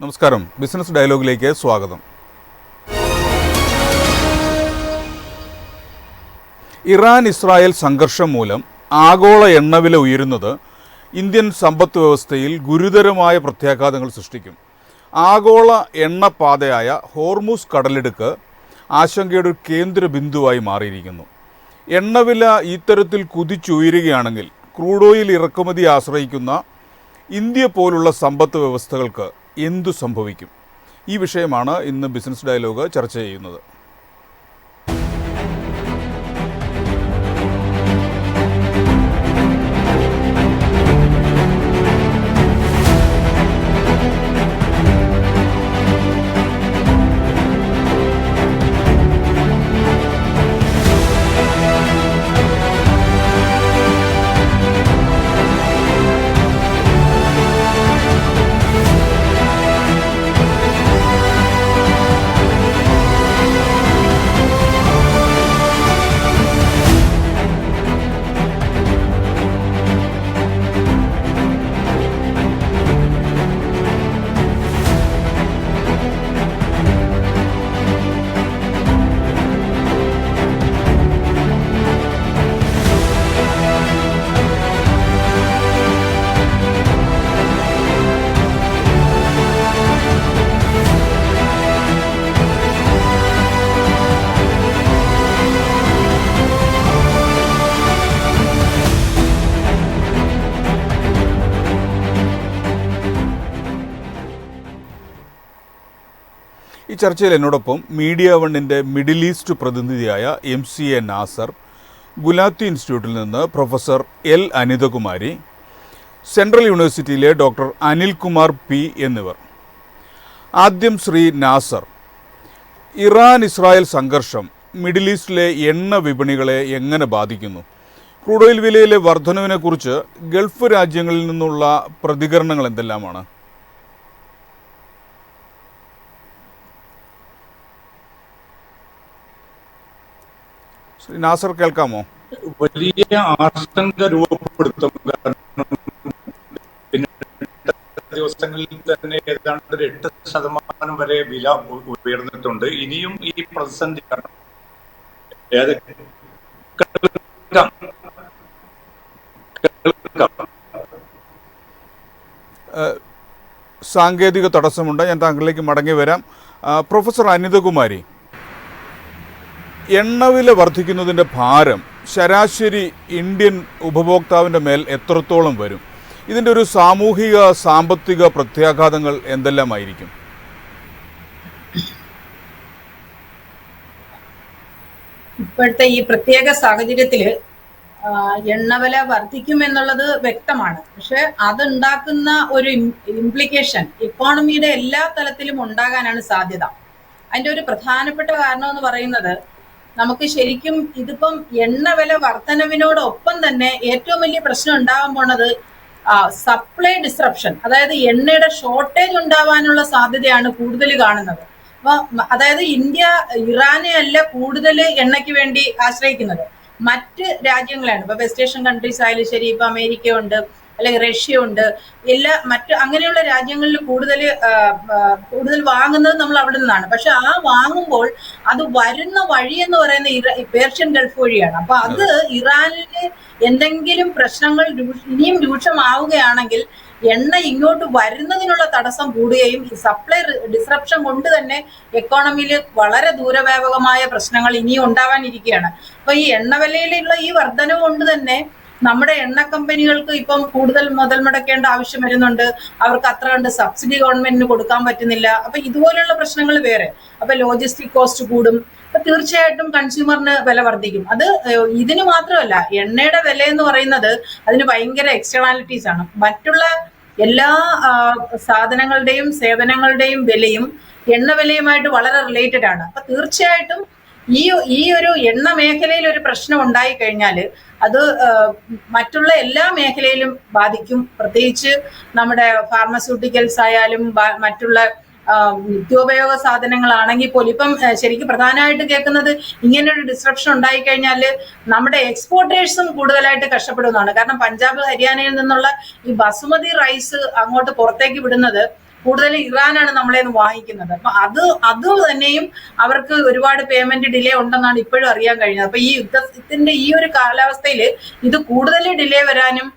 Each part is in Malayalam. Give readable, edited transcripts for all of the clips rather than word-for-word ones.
നമസ്കാരം. ബിസിനസ് ഡയലോഗിലേക്ക് സ്വാഗതം. ഇറാൻ ഇസ്രായേൽ സംഘർഷം മൂലം ആഗോള എണ്ണവില ഉയരുന്നത് ഇന്ത്യൻ സമ്പദ് വ്യവസ്ഥയിൽ ഗുരുതരമായ പ്രത്യാഘാതങ്ങൾ സൃഷ്ടിക്കും. ആഗോള എണ്ണപ്പാതയായ ഹോർമുസ് കടലിടുക്ക് ആശങ്കയുടെ ഒരു കേന്ദ്ര ബിന്ദുവായി മാറിയിരിക്കുന്നു. എണ്ണവില ഇത്തരത്തിൽ കുതിച്ചുയരുകയാണെങ്കിൽ ക്രൂഡ് ഓയിൽ ഇറക്കുമതി ആശ്രയിക്കുന്ന ഇന്ത്യ പോലുള്ള സമ്പദ് വ്യവസ്ഥകൾക്ക് എന്തു സംഭവിക്കും? ഈ വിഷയമാണ് ഇന്ന് ബിസിനസ് ഡയലോഗ് ചർച്ച ചെയ്യുന്നത്. ഈ ചർച്ചയിൽ എന്നോടൊപ്പം മീഡിയ വണ്ണിൻ്റെ മിഡിൽ ഈസ്റ്റ് പ്രതിനിധിയായ MCA നാസർ, ഗുലാത്തി ഇൻസ്റ്റിറ്റ്യൂട്ടിൽ നിന്ന് പ്രൊഫസർ L അനിതകുമാരി, സെൻട്രൽ യൂണിവേഴ്സിറ്റിയിലെ ഡോക്ടർ അനിൽകുമാർ P എന്നിവർ. ആദ്യം ശ്രീ നാസർ, ഇറാൻ ഇസ്രായേൽ സംഘർഷം മിഡിൽ ഈസ്റ്റിലെ എണ്ണ വിപണികളെ എങ്ങനെ ബാധിക്കുന്നു? ക്രൂഡ് ഓയിൽ വിലയിലെ വർധനവിനെക്കുറിച്ച് ഗൾഫ് രാജ്യങ്ങളിൽ നിന്നുള്ള പ്രതികരണങ്ങൾ എന്തെല്ലാമാണ്? നാസർ, കേൾക്കാമോ? വലിയ ആശങ്ക രൂപപ്പെടുത്തും. പിന്നെ ദിവസങ്ങളിൽ തന്നെ ഏതാണ്ട് 8% വരെ വില ഉയർന്നിട്ടുണ്ട്. ഇനിയും ഈ പ്രതിസന്ധി സാങ്കേതിക തടസ്സമുണ്ട്, ഞാൻ താങ്കളിലേക്ക് മടങ്ങി വരാം. പ്രൊഫസർ അനിതകുമാരി, എണ്ണവില വർദ്ധിക്കുന്നതിൻ്റെ ഭാരം ശരാശരി ഇന്ത്യൻ ഉപഭോക്താവിൻ്റെ മേൽ എത്രത്തോളം വരും? ഇതിൻ്റെ ഒരു സാമൂഹിക സാമ്പത്തിക പ്രത്യാഘാതങ്ങൾ എന്തെല്ലാമായിരിക്കും? ഇപ്പോഴത്തെ ഈ പ്രത്യേക സാഹചര്യത്തിൽ എണ്ണവില വർദ്ധിക്കുമെന്നുള്ളത് വ്യക്തമാണ്. പക്ഷെ അതുണ്ടാക്കുന്ന ഒരു ഇംപ്ലിക്കേഷൻ ഇക്കോണമിയുടെ എല്ലാ തലത്തിലും ഉണ്ടാകാനാണ് സാധ്യത. അതിൻ്റെ ഒരു പ്രധാനപ്പെട്ട കാരണം എന്ന് പറയുന്നത്, നമുക്ക് ശരിക്കും ഇതിപ്പം എണ്ണവില വർധനവിനോടൊപ്പം തന്നെ ഏറ്റവും വലിയ പ്രശ്നം ഉണ്ടാകാൻ പോണത് സപ്ലൈ ഡിസ്റപ്ഷൻ, അതായത് എണ്ണയുടെ ഷോർട്ടേജ് ഉണ്ടാവാനുള്ള സാധ്യതയാണ് കൂടുതൽ കാണുന്നത്. അപ്പൊ അതായത് ഇന്ത്യ ഇറാനെ അല്ല കൂടുതൽ എണ്ണയ്ക്ക് വേണ്ടി ആശ്രയിക്കുന്നത്, മറ്റ് രാജ്യങ്ങളാണ്. ഇപ്പൊ വെസ്റ്റ് ഏഷ്യൻ കൺട്രീസ് ആയാലും ശരി, ഇപ്പൊ അമേരിക്ക ഉണ്ട്, അല്ലെങ്കിൽ റഷ്യ ഉണ്ട്, മറ്റ് അങ്ങനെയുള്ള രാജ്യങ്ങളിൽ കൂടുതൽ വാങ്ങുന്നത് നമ്മൾ അവിടെ നിന്നാണ്. പക്ഷെ ആ വാങ്ങുമ്പോൾ അത് വരുന്ന വഴി എന്ന് പറയുന്ന പേർഷ്യൻ ഗൾഫ് വഴിയാണ്. അപ്പൊ അത് ഇറാനില് എന്തെങ്കിലും പ്രശ്നങ്ങൾ ഇനിയും രൂക്ഷമാവുകയാണെങ്കിൽ എണ്ണ ഇങ്ങോട്ട് വരുന്നതിനുള്ള തടസ്സം കൂടുകയും ഈ സപ്ലൈ ഡിസ്റപ്ഷൻ കൊണ്ട് തന്നെ എക്കോണമിയിൽ വളരെ ദൂരവ്യാപകമായ പ്രശ്നങ്ങൾ ഇനിയും ഉണ്ടാവാനിരിക്കുകയാണ്. അപ്പൊ ഈ എണ്ണവിലയിലുള്ള ഈ വർധനവ് കൊണ്ട് തന്നെ നമ്മുടെ എണ്ണ കമ്പനികൾക്ക് ഇപ്പം കൂടുതൽ മുതൽ മുടക്കേണ്ട ആവശ്യം വരുന്നുണ്ട്. അവർക്ക് അത്ര കണ്ട് സബ്സിഡി ഗവൺമെന്റിന് കൊടുക്കാൻ പറ്റുന്നില്ല. അപ്പൊ ഇതുപോലെയുള്ള പ്രശ്നങ്ങൾ വേറെ. അപ്പൊ ലോജിസ്റ്റിക് കോസ്റ്റ് കൂടും. അപ്പൊ തീർച്ചയായിട്ടും കൺസ്യൂമറിന് വില വർദ്ധിക്കും. അത് ഇതിന് മാത്രമല്ല, എണ്ണയുടെ വില എന്ന് പറയുന്നത് അതിന് ഭയങ്കര എക്സ്റ്റേണാലിറ്റീസ് ആണ്. മറ്റുള്ള എല്ലാ സാധനങ്ങളുടെയും സേവനങ്ങളുടെയും വിലയും എണ്ണ വിലയുമായിട്ട് വളരെ റിലേറ്റഡ് ആണ്. അപ്പൊ തീർച്ചയായിട്ടും ഈ ഒരു എണ്ണ മേഖലയിൽ ഒരു പ്രശ്നം ഉണ്ടായി കഴിഞ്ഞാൽ അത് മറ്റുള്ള എല്ലാ മേഖലയിലും ബാധിക്കും. പ്രത്യേകിച്ച് നമ്മുടെ ഫാർമസ്യൂട്ടിക്കൽസ് ആയാലും മറ്റുള്ള നിത്യോപയോഗ സാധനങ്ങളാണെങ്കിൽ പോലും ഇപ്പം ശരിക്കും പ്രധാനമായിട്ട് കേൾക്കുന്നത് ഇങ്ങനൊരു ഡിസ്റപ്ഷൻ ഉണ്ടായിക്കഴിഞ്ഞാൽ നമ്മുടെ എക്സ്പോർട്ടേഴ്സും കൂടുതലായിട്ട് കഷ്ടപ്പെടുന്നതാണ്. കാരണം പഞ്ചാബ് ഹരിയാനയിൽ നിന്നുള്ള ഈ ബസുമതി റൈസ് അങ്ങോട്ട് പുറത്തേക്ക് വിടുന്നത് കൂടുതലും ഇറാനാണ് നമ്മളെ വാങ്ങിക്കുന്നത്. അപ്പൊ അത് തന്നെയും അവർക്ക് ഒരുപാട് പേയ്മെന്റ് ഡിലേ ഉണ്ടെന്നാണ് ഇപ്പോഴും അറിയാൻ കഴിഞ്ഞത്. അപ്പൊ ഈ യുദ്ധത്തിന്റെ ഈ ഒരു കാലാവസ്ഥയിൽ ഇത് കൂടുതൽ ഡിലേ വരാനും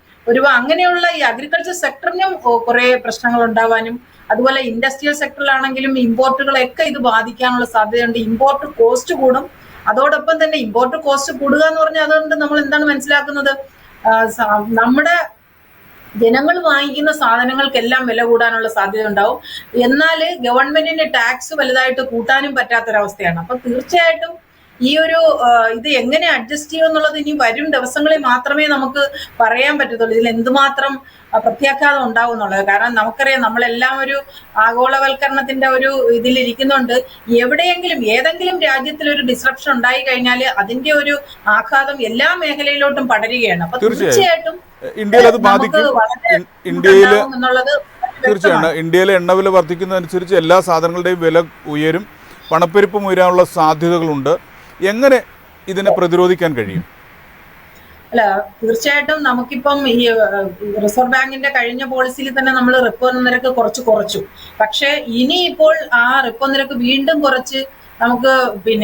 അങ്ങനെയുള്ള ഈ അഗ്രികൾച്ചർ സെക്ടറിനും കുറെ പ്രശ്നങ്ങൾ ഉണ്ടാവാനും, അതുപോലെ ഇൻഡസ്ട്രിയൽ സെക്ടറിലാണെങ്കിലും ഇമ്പോർട്ടുകളൊക്കെ ഇത് ബാധിക്കാനുള്ള സാധ്യതയുണ്ട്. ഇമ്പോർട്ട് കോസ്റ്റ് കൂടും. അതോടൊപ്പം തന്നെ ഇമ്പോർട്ട് കോസ്റ്റ് കൂടുക എന്ന് പറഞ്ഞാൽ അതുകൊണ്ട് നമ്മൾ എന്താണ് മനസ്സിലാക്കുന്നത്, നമ്മുടെ ജനങ്ങൾ വാങ്ങിക്കുന്ന സാധനങ്ങൾക്കെല്ലാം വില കൂടാനുള്ള സാധ്യത ഉണ്ടാവും. എന്നാൽ ഗവൺമെന്റിന് ടാക്സ് വലുതായിട്ട് കൂട്ടാനും പറ്റാത്തൊരവസ്ഥയാണ്. അപ്പൊ തീർച്ചയായിട്ടും ഈ ഒരു ഇത് എങ്ങനെ അഡ്ജസ്റ്റ് ചെയ്യും എന്നുള്ളത് ഇനി വരും ദിവസങ്ങളിൽ മാത്രമേ നമുക്ക് പറയാൻ പറ്റത്തുള്ളൂ, ഇതിൽ എന്തുമാത്രം പ്രത്യാഘാതം ഉണ്ടാവും എന്നുള്ളത്. കാരണം നമുക്കറിയാം, നമ്മളെല്ലാം ഒരു ആഗോളവൽക്കരണത്തിന്റെ ഒരു ഇതിലിരിക്കുന്നുണ്ട്. എവിടെയെങ്കിലും ഏതെങ്കിലും രാജ്യത്തിൽ ഒരു ഡിസ്റപ്ഷൻ ഉണ്ടായി കഴിഞ്ഞാൽ അതിന്റെ ഒരു ആഘാതം എല്ലാ മേഖലയിലോട്ടും പടരുകയാണ്. അപ്പൊ തീർച്ചയായിട്ടും ഇന്ത്യയിൽ അത് ബാധിക്കും. തീർച്ചയായും ഇന്ത്യയിലെ എണ്ണവില വർദ്ധിക്കുന്നതനുസരിച്ച് എല്ലാ സാധനങ്ങളുടെയും വില ഉയരും, പണപ്പെരുപ്പം ഉയരാനുള്ള സാധ്യതകളുണ്ട്. എങ്ങനെ ഇതിനെ പ്രതിരോധിക്കാൻ കഴിയും? അല്ല, തീർച്ചയായിട്ടും നമുക്കിപ്പം ഈ റിസർവ് ബാങ്കിന്റെ കഴിഞ്ഞ പോളിസിയിൽ തന്നെ നമ്മൾ റിപ്പോ നിരക്ക് കുറച്ചു. പക്ഷെ ഇനിയിപ്പോൾ ആ റിപ്പോ നിരക്ക് വീണ്ടും കുറച്ച് നമുക്ക്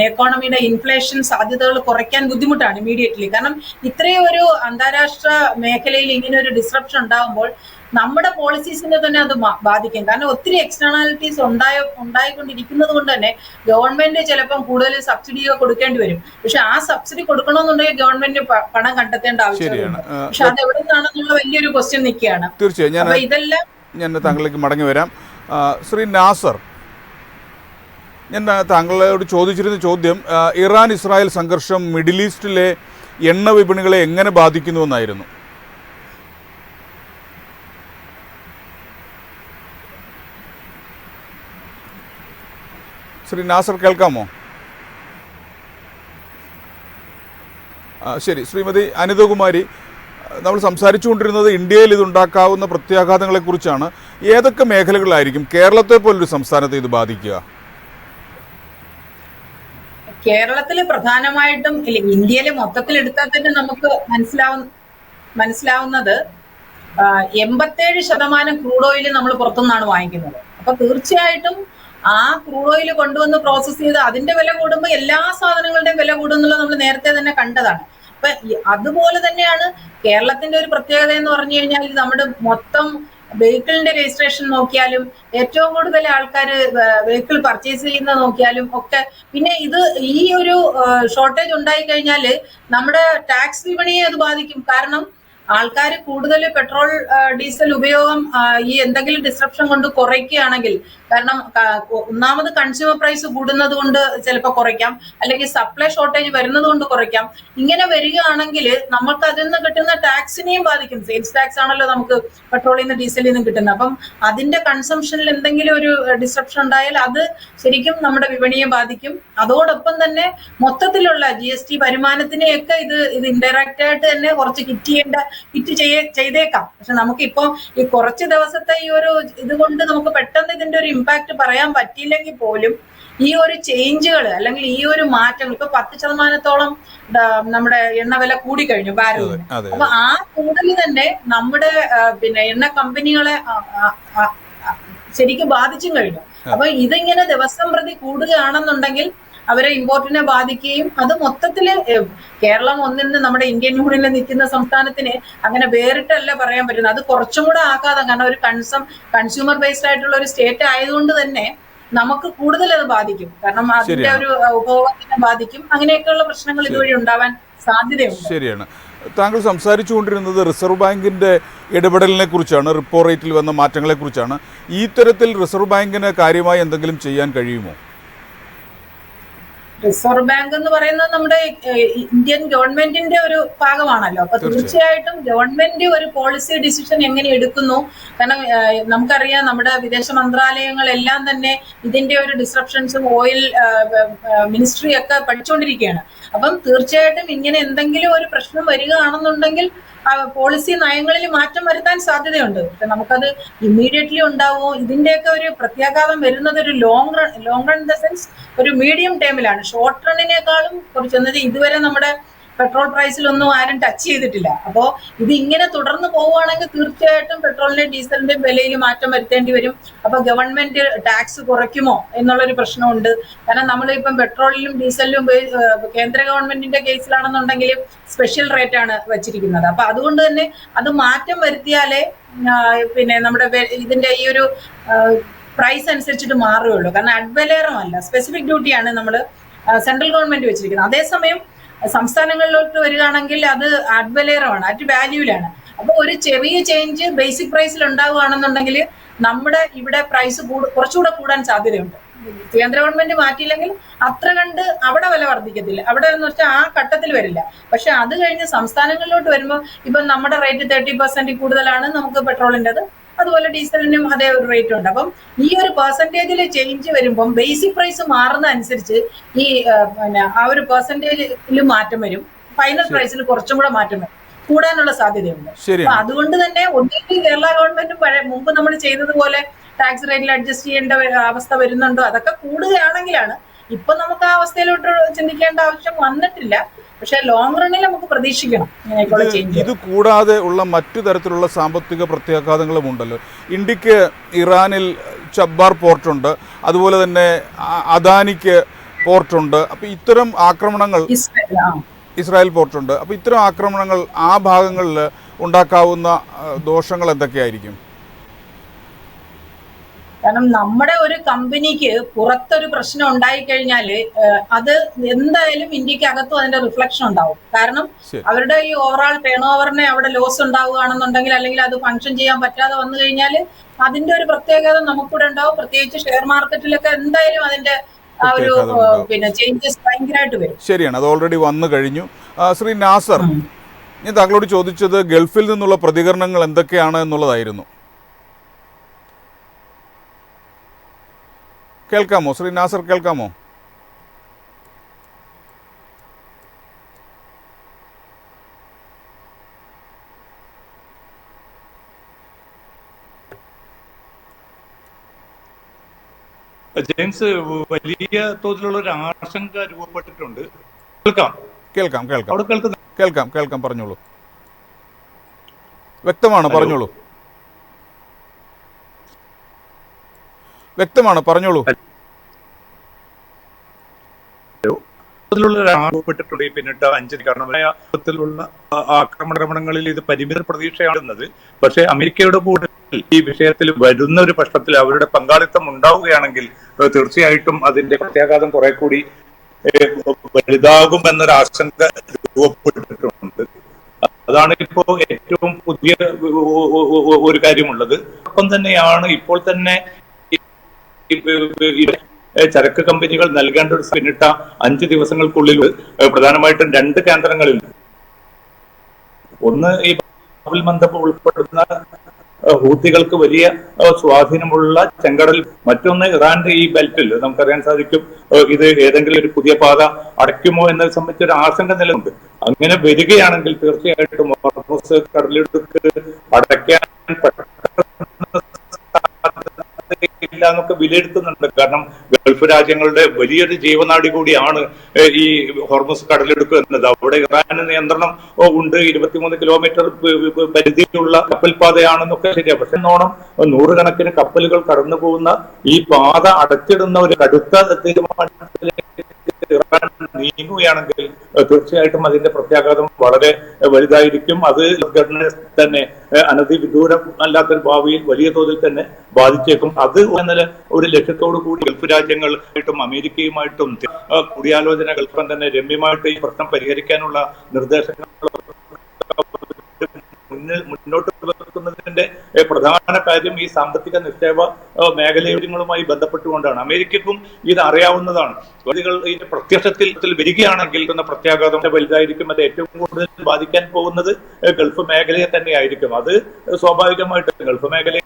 എക്കോണമിയുടെ ഇൻഫ്ലേഷൻ സാധ്യതകൾ കുറയ്ക്കാൻ ബുദ്ധിമുട്ടാണ് ഇമീഡിയറ്റ്ലി. കാരണം ഇത്രയും ഒരു അന്താരാഷ്ട്ര മേഖലയിൽ ഇങ്ങനെ ഒരു ഡിസ്റപ്ഷൻ ഉണ്ടാകുമ്പോൾ നമ്മുടെ പോളിസീസിനെ തന്നെ അത് ബാധിക്കും. കാരണം ഒത്തിരി എക്സ്റ്റേണാലിറ്റീസ് ഉണ്ടായിക്കൊണ്ടിരിക്കുന്നത് കൊണ്ട് തന്നെ ഗവൺമെന്റ് ചിലപ്പം കൂടുതൽ സബ്സിഡിയോ കൊടുക്കേണ്ടി വരും. പക്ഷെ ആ സബ്സിഡി കൊടുക്കണമെന്നുണ്ടെങ്കിൽ ഗവൺമെന്റ് പണം കണ്ടെത്തേണ്ട ആവശ്യമുണ്ട്. പക്ഷെ അത് എവിടെ നിന്നാണെന്നുള്ള വലിയൊരു ക്വസ്റ്റ്യൻ നിൽക്കുകയാണ്. തീർച്ചയായും ഇതെല്ലാം ഞാൻ താങ്കളിലേക്ക് മടങ്ങി വരാം. ശ്രീ നാസർ, ഞാൻ താങ്കളോട് ചോദിച്ചിരുന്ന ചോദ്യം ഇറാൻ ഇസ്രായേൽ സംഘർഷം മിഡിൽ ഈസ്റ്റിലെ എണ്ണ വിപണികളെ എങ്ങനെ ബാധിക്കുന്നുവെന്നായിരുന്നു. ശ്രീ നാസർ, കേൾക്കാമോ? ശരി. ശ്രീമതി അനിതകുമാരി, നമ്മൾ സംസാരിച്ചുകൊണ്ടിരുന്നത് ഇന്ത്യയിൽ ഇതുണ്ടാക്കാവുന്ന പ്രത്യാഘാതങ്ങളെക്കുറിച്ചാണ്. ഏതൊക്കെ മേഖലകളിലായിരിക്കും കേരളത്തെ പോലൊരു സംസ്ഥാനത്തെ ഇത് ബാധിക്കുക? കേരളത്തിൽ പ്രധാനമായിട്ടും ഇന്ത്യയിലെ മൊത്തത്തിൽ എടുത്താൽ തന്നെ നമുക്ക് മനസ്സിലാവുന്നത് 87% ക്രൂഡ് ഓയിൽ നമ്മൾ പുറത്തുനിന്നാണ് വാങ്ങിക്കുന്നത്. അപ്പൊ തീർച്ചയായിട്ടും ആ ക്രൂഡ് ഓയിൽ കൊണ്ടുവന്ന് പ്രോസസ് ചെയ്ത് അതിന്റെ വില കൂടുമ്പോൾ എല്ലാ സാധനങ്ങളുടെയും വില കൂടുന്നുള്ളത് നമ്മൾ നേരത്തെ തന്നെ കണ്ടതാണ്. അപ്പൊ അതുപോലെ തന്നെയാണ് കേരളത്തിന്റെ ഒരു പ്രത്യേകത എന്ന് പറഞ്ഞു കഴിഞ്ഞാൽ നമ്മുടെ മൊത്തം വെഹിക്കിളിന്റെ രജിസ്ട്രേഷൻ നോക്കിയാലും ഏറ്റവും കൂടുതൽ ആൾക്കാർ വെഹിക്കിൾ പർച്ചേസ് ചെയ്യുന്നത് നോക്കിയാലും ഒക്കെ പിന്നെ ഈ ഒരു ഷോർട്ടേജ് ഉണ്ടായി കഴിഞ്ഞാൽ നമ്മുടെ ടാക്സ് വിപണിയെ അത് ബാധിക്കും. കാരണം ആൾക്കാർ കൂടുതൽ പെട്രോൾ ഡീസൽ ഉപയോഗം ഈ എന്തെങ്കിലും ഡിസ്റപ്ഷൻ കൊണ്ട് കുറയ്ക്കുകയാണെങ്കിൽ, കാരണം ഒന്നാമത് കൺസ്യൂമർ പ്രൈസ് കൂടുന്നത് കൊണ്ട് ചിലപ്പോൾ കുറയ്ക്കാം, അല്ലെങ്കിൽ സപ്ലൈ ഷോർട്ടേജ് വരുന്നത് കൊണ്ട് കുറയ്ക്കാം. ഇങ്ങനെ വരികയാണെങ്കിൽ നമുക്ക് അതിൽ നിന്ന് കിട്ടുന്ന ടാക്സിനെയും ബാധിക്കും. സെയിൽസ് ടാക്സ് ആണല്ലോ നമുക്ക് പെട്രോളിൽ നിന്ന് ഡീസലിൽ നിന്ന് കിട്ടുന്നത്. അപ്പം അതിന്റെ കൺസംഷനിൽ എന്തെങ്കിലും ഒരു ഡിസ്റപ്ഷൻ ഉണ്ടായാൽ അത് ശരിക്കും നമ്മുടെ വിപണിയെ ബാധിക്കും. അതോടൊപ്പം തന്നെ മൊത്തത്തിലുള്ള GST വരുമാനത്തിനെയൊക്കെ ഇത് ഇൻഡയറക്റ്റ് ആയിട്ട് തന്നെ കുറച്ച് ഹിറ്റ് ചെയ്തേക്കാം. പക്ഷെ നമുക്കിപ്പോ ഈ കുറച്ച് ദിവസത്തെ ഈ ഒരു ഇതുകൊണ്ട് നമുക്ക് പെട്ടെന്ന് ഇതിന്റെ ഒരു ഇമ്പാക്ട് പറയാൻ പറ്റിയില്ലെങ്കിൽ പോലും ഈ ഒരു ചേഞ്ചുകൾ അല്ലെങ്കിൽ ഈ ഒരു മാറ്റങ്ങൾ ഇപ്പൊ 10% നമ്മുടെ എണ്ണവില കൂടിക്കഴിഞ്ഞു ബാരലിന്. അപ്പൊ ആ കൂടുതൽ തന്നെ നമ്മുടെ എണ്ണ കമ്പനികളെ ശരിക്കും ബാധിച്ചും കഴിഞ്ഞു. അപ്പൊ ഇതിങ്ങനെ ദിവസം പ്രതി കൂടുകയാണെന്നുണ്ടെങ്കിൽ അവരെ ഇമ്പോർട്ടിനെ ബാധിക്കുകയും അത് മൊത്തത്തില് കേരളം ഒന്നിന് നമ്മുടെ ഇന്ത്യൻ യൂണിയനിൽ നിൽക്കുന്ന സംസ്ഥാനത്തിന് അങ്ങനെ വേറിട്ടല്ല പറയാൻ പറ്റുന്നത്. അത് കുറച്ചും കൂടെ ആഘാതം, കാരണം ഒരു കൺസ്യൂമർ ബേസ്ഡ് ആയിട്ടുള്ള ഒരു സ്റ്റേറ്റ് ആയതുകൊണ്ട് തന്നെ നമുക്ക് കൂടുതൽ അത് ബാധിക്കും. കാരണം അതിന്റെ ഒരു ഉപഭോഗത്തിനെ ബാധിക്കും. അങ്ങനെയൊക്കെയുള്ള പ്രശ്നങ്ങൾ ഇതുവഴി ഉണ്ടാവാൻ സാധ്യതയുണ്ട്. ശരിയാണ്. താങ്കൾ സംസാരിച്ചുകൊണ്ടിരുന്നത് റിസർവ് ബാങ്കിന്റെ ഇടപെടലിനെ കുറിച്ചാണ്, റിപ്പോ റേറ്റിൽ വന്ന മാറ്റങ്ങളെ കുറിച്ചാണ്. ഈ തരത്തിൽ റിസർവ് ബാങ്കിന് കാര്യമായി എന്തെങ്കിലും ചെയ്യാൻ കഴിയുമോ? റിസർവ് ബാങ്ക് എന്ന് പറയുന്നത് നമ്മുടെ ഇന്ത്യൻ ഗവൺമെന്റിന്റെ ഒരു ഭാഗമാണല്ലോ. അപ്പൊ തീർച്ചയായിട്ടും ഗവൺമെന്റ് ഒരു പോളിസി ഡിസിഷൻ എങ്ങനെ എടുക്കുന്നു, കാരണം നമുക്കറിയാം നമ്മുടെ വിദേശ മന്ത്രാലയങ്ങളെല്ലാം തന്നെ ഇതിന്റെ ഒരു ഡിസ്റപ്ഷൻസും ഓയിൽ മിനിസ്ട്രി ഒക്കെ പഠിച്ചുകൊണ്ടിരിക്കുകയാണ്. അപ്പം തീർച്ചയായിട്ടും ഇങ്ങനെ എന്തെങ്കിലും ഒരു പ്രശ്നം വരികയാണെന്നുണ്ടെങ്കിൽ പോളിസി നയങ്ങളിൽ മാറ്റം വരുത്താൻ സാധ്യതയുണ്ട്. പക്ഷെ നമുക്കത് ഇമ്മീഡിയറ്റ്ലി ഉണ്ടാവുമോ? ഇതിന്റെയൊക്കെ ഒരു പ്രത്യാഘാതം വരുന്നത് ഒരു long run in the sense ഒരു മീഡിയം ടേമിലാണ്. ഷോർട്ട് റണ്ണിനേക്കാളും കുറച്ച് ഇതുവരെ നമ്മുടെ പെട്രോൾ പ്രൈസിലൊന്നും ആരും ടച്ച് ചെയ്തിട്ടില്ല. അപ്പോൾ ഇത് ഇങ്ങനെ തുടർന്ന് പോവുകയാണെങ്കിൽ തീർച്ചയായിട്ടും പെട്രോളിന്റെയും ഡീസലിന്റെയും വിലയിൽ മാറ്റം വരുത്തേണ്ടി വരും. അപ്പൊ ഗവൺമെന്റ് ടാക്സ് കുറയ്ക്കുമോ എന്നുള്ളൊരു പ്രശ്നമുണ്ട്. കാരണം നമ്മൾ ഇപ്പം പെട്രോളിലും ഡീസലിലും കേന്ദ്ര ഗവൺമെന്റിന്റെ കേസിലാണെന്നുണ്ടെങ്കിൽ സ്പെഷ്യൽ റേറ്റ് ആണ് വെച്ചിരിക്കുന്നത്. അപ്പൊ അതുകൊണ്ട് തന്നെ അത് മാറ്റം വരുത്തിയാലേ പിന്നെ നമ്മുടെ ഇതിന്റെ ഈ ഒരു പ്രൈസ് അനുസരിച്ചിട്ട് മാറുകയുള്ളൂ. കാരണം അഡ്വലേറമല്ല, സ്പെസിഫിക് ഡ്യൂട്ടിയാണ് നമ്മൾ സെൻട്രൽ ഗവൺമെന്റ് വെച്ചിരിക്കുന്നത്. അതേസമയം സംസ്ഥാനങ്ങളിലോട്ട് വരികയാണെങ്കിൽ അത് അഡ്വലേറമാണ്, അറ്റ് വാല്യൂലാണ്. അപ്പൊ ഒരു ചെറിയ ചേഞ്ച് ബേസിക് പ്രൈസിൽ ഉണ്ടാവുകയാണെന്നുണ്ടെങ്കിൽ നമ്മുടെ ഇവിടെ പ്രൈസ് കുറച്ചുകൂടെ കൂടാൻ സാധ്യതയുണ്ട്. കേന്ദ്ര ഗവൺമെന്റ് മാറ്റിയില്ലെങ്കിൽ അത്ര കണ്ട് അവിടെ വില വർദ്ധിക്കത്തില്ല, അവിടെ എന്ന് വെച്ചാൽ ആ ഘട്ടത്തിൽ വരില്ല. പക്ഷെ അത് കഴിഞ്ഞ് സംസ്ഥാനങ്ങളിലോട്ട് വരുമ്പോൾ ഇപ്പം നമ്മുടെ റേറ്റ് 30% കൂടുതലാണ് നമുക്ക് പെട്രോളിൻ്റെത്, അതുപോലെ ഡീസലിനും അതേ ഒരു റേറ്റ് ഉണ്ട്. അപ്പം ഈ ഒരു പെർസെൻറ്റേജിൽ ചേഞ്ച് വരുമ്പം ബേസിക് പ്രൈസ് മാറുന്ന അനുസരിച്ച് ഈ പിന്നെ ആ ഒരു പെർസെൻറ്റേജിൽ മാറ്റം വരും, ഫൈനൽ പ്രൈസിൽ കുറച്ചും കൂടെ മാറ്റം വരും, കൂടാനുള്ള സാധ്യതയുണ്ട്. അപ്പൊ അതുകൊണ്ട് തന്നെ ഒന്നില്ലെങ്കിൽ കേരള ഗവൺമെന്റും മുമ്പ് നമ്മൾ ചെയ്തതുപോലെ ടാക്സ് റേറ്റിൽ അഡ്ജസ്റ്റ് ചെയ്യേണ്ട അവസ്ഥ വരുന്നുണ്ടോ, അതൊക്കെ കൂടുകയാണെങ്കിലാണ്. ഇപ്പൊ നമുക്ക് ആ അവസ്ഥയിലോട്ട് ചിന്തിക്കേണ്ട ആവശ്യം വന്നിട്ടില്ല. പക്ഷെ ലോങ് റണ്ണിൽ നമുക്ക് പ്രതീക്ഷിക്കണം ഇങ്ങനെയൊക്കെയുള്ള ചേഞ്ച്. ഇത് കൂടാതെ ഉള്ള മറ്റു തരത്തിലുള്ള സാമ്പത്തിക പ്രത്യാഘാതങ്ങളും ഉണ്ടല്ലോ. ഇന്ത്യക്ക് ഇറാനിൽ ചബ്ബാർ പോർട്ടുണ്ട്, അതുപോലെ തന്നെ അദാനിക്ക് പോർട്ടുണ്ട്. അപ്പോൾ ഇത്തരം ആക്രമണങ്ങൾ, ഇസ്രായേൽ പോർട്ടുണ്ട്, അപ്പോൾ ഇത്തരം ആക്രമണങ്ങൾ ആ ഭാഗങ്ങളിൽ ഉണ്ടാക്കാവുന്ന ദോഷങ്ങൾ എന്തൊക്കെയായിരിക്കും? കാരണം നമ്മുടെ ഒരു കമ്പനിക്ക് പുറത്തൊരു പ്രശ്നം ഉണ്ടായിക്കഴിഞ്ഞാൽ അത് എന്തായാലും ഇന്ത്യക്ക് അകത്തും അതിന്റെ റിഫ്ലക്ഷൻ ഉണ്ടാവും. കാരണം അവരുടെ ഈ ഓവറോൾ ടേൺ ഓവറിനെ അവിടെ ലോസ് ഉണ്ടാവുകയാണെന്നുണ്ടെങ്കിൽ, അല്ലെങ്കിൽ അത് ഫംഗ്ഷൻ ചെയ്യാൻ പറ്റാതെ വന്നു കഴിഞ്ഞാൽ അതിന്റെ ഒരു പ്രത്യേകത നമുക്കിവിടെ ഉണ്ടാവും. പ്രത്യേകിച്ച് ഷെയർ മാർക്കറ്റിലൊക്കെ എന്തായാലും അതിന്റെ ആ ഒരു പിന്നെ ചേഞ്ചസ് ഭയങ്കരമായിട്ട് വരും. ശരിയാണ്, അത് ഓൾറെഡി വന്നു കഴിഞ്ഞു. ശ്രീ നാസർ, ഞാൻ താങ്കളോട് ചോദിച്ചത് ഗൾഫിൽ നിന്നുള്ള പ്രതികരണങ്ങൾ എന്തൊക്കെയാണ് എന്നുള്ളതായിരുന്നു. കേൾക്കാമോ ശ്രീ നാസർ? കേൾക്കാമോ? ജെയിംസ്, വലിയ തോതിലുള്ള ഒരു ആശങ്ക രൂപപ്പെട്ടിട്ടുണ്ട്. കേൾക്കാം കേൾക്കാം കേൾക്കാം അവിടെ കേൾക്കുന്നു? കേൾക്കാം കേൾക്കാം, പറഞ്ഞോളൂ. വ്യക്തമാണ്, പറഞ്ഞോളൂ. വ്യക്തമാണ്, പറഞ്ഞോളൂ. പിന്നിട്ട് 5 കാരണത്തിലുള്ള ആക്രമണങ്ങളിൽ ഇത് പരിമിത പ്രതീക്ഷയാണെന്നത്. പക്ഷെ അമേരിക്കയുടെ കൂടെ ഈ വിഷയത്തിൽ വരുന്ന ഒരു പക്ഷത്തിൽ അവരുടെ പങ്കാളിത്തം ഉണ്ടാവുകയാണെങ്കിൽ തീർച്ചയായിട്ടും അതിന്റെ പ്രത്യാഘാതം കുറെ കൂടി വലുതാകും എന്നൊരു ആശങ്ക രൂപപ്പെട്ടിട്ടുണ്ട്. അതാണ് ഇപ്പോ ഏറ്റവും പുതിയ ഒരു കാര്യമുള്ളത്. ഒപ്പം തന്നെയാണ് ഇപ്പോൾ തന്നെ ചരക്ക് കമ്പനികൾ നൽകേണ്ട ഒരു പിന്നിട്ട 5 ദിവസങ്ങൾക്കുള്ളിൽ പ്രധാനമായിട്ടും 2 കേന്ദ്രങ്ങളിൽ, ഒന്ന് ഈ ബാബുൽ മന്ദബ് ഉൾപ്പെടുന്ന ഹൂത്തികൾക്ക് വലിയ സ്വാധീനമുള്ള ചെങ്കടൽ, മറ്റൊന്ന് ഇറാന്റെ ഈ ബെൽറ്റിൽ നമുക്കറിയാൻ സാധിക്കും ഇത് ഏതെങ്കിലും ഒരു പുതിയ പാത അടയ്ക്കുമോ എന്നത് സംബന്ധിച്ച ഒരു ആശങ്ക നിലനിൽക്കുന്നുണ്ട്. അങ്ങനെ വരികയാണെങ്കിൽ തീർച്ചയായിട്ടും ഹോർമുസ് കടലിടുക്ക് അടയ്ക്കാൻ ഇല്ല എന്നൊക്കെ വിലയിരുത്തുന്നുണ്ട്. കാരണം ഗൾഫ് രാജ്യങ്ങളുടെ വലിയൊരു ജീവനാടി കൂടിയാണ് ഈ ഹോർമുസ് കടലിടുക്ക് എന്നത്. അവിടെ ഇറാന് നിയന്ത്രണം ഉണ്ട്, 23 കിലോമീറ്റർ പരിധിയിലുള്ള കപ്പൽ പാതയാണെന്നൊക്കെ ശരിയാണ്. പക്ഷെ നോണം 100 കണക്കിന് കപ്പലുകൾ കടന്നു പോകുന്ന ഈ പാത അടച്ചിടുന്ന ഒരു കടുത്ത തീരുമാനത്തിലേക്ക് ഇറാൻ നീങ്ങുകയാണെങ്കിൽ തീർച്ചയായിട്ടും അതിന്റെ പ്രത്യാഘാതം വളരെ വലുതായിരിക്കും. അത് തന്നെ അനധിവിദൂരം അല്ലാത്ത ഭാവിയിൽ വലിയ തോതിൽ തന്നെ ബാധിച്ചേക്കും. അത് എന്നാൽ ഒരു ലക്ഷ്യത്തോടു കൂടി ഗൾഫ് രാജ്യങ്ങളുമായിട്ടും അമേരിക്കയുമായിട്ടും കൂടിയാലോചനകൾക്കും തന്നെ രമ്യമായിട്ട് ഈ പ്രശ്നം പരിഹരിക്കാനുള്ള നിർദ്ദേശങ്ങൾ മുന്നോട്ട് വെക്കുന്നതിന്റെ പ്രധാന കാര്യം ഈ സാമ്പത്തിക നിക്ഷേപ മേഖലയുമായി ബന്ധപ്പെട്ടുകൊണ്ടാണ്. അമേരിക്കക്കും ഇത് അറിയാവുന്നതാണ്. ഇതിന്റെ പ്രത്യക്ഷത്തിൽ വരികയാണെങ്കിൽ എന്ന പ്രത്യാഘാതം വലുതായിരിക്കും. അത് ഏറ്റവും കൂടുതൽ ബാധിക്കാൻ പോകുന്നത് ഗൾഫ് മേഖലയെ തന്നെയായിരിക്കും. അത് സ്വാഭാവികമായിട്ട് ഗൾഫ് മേഖലയെ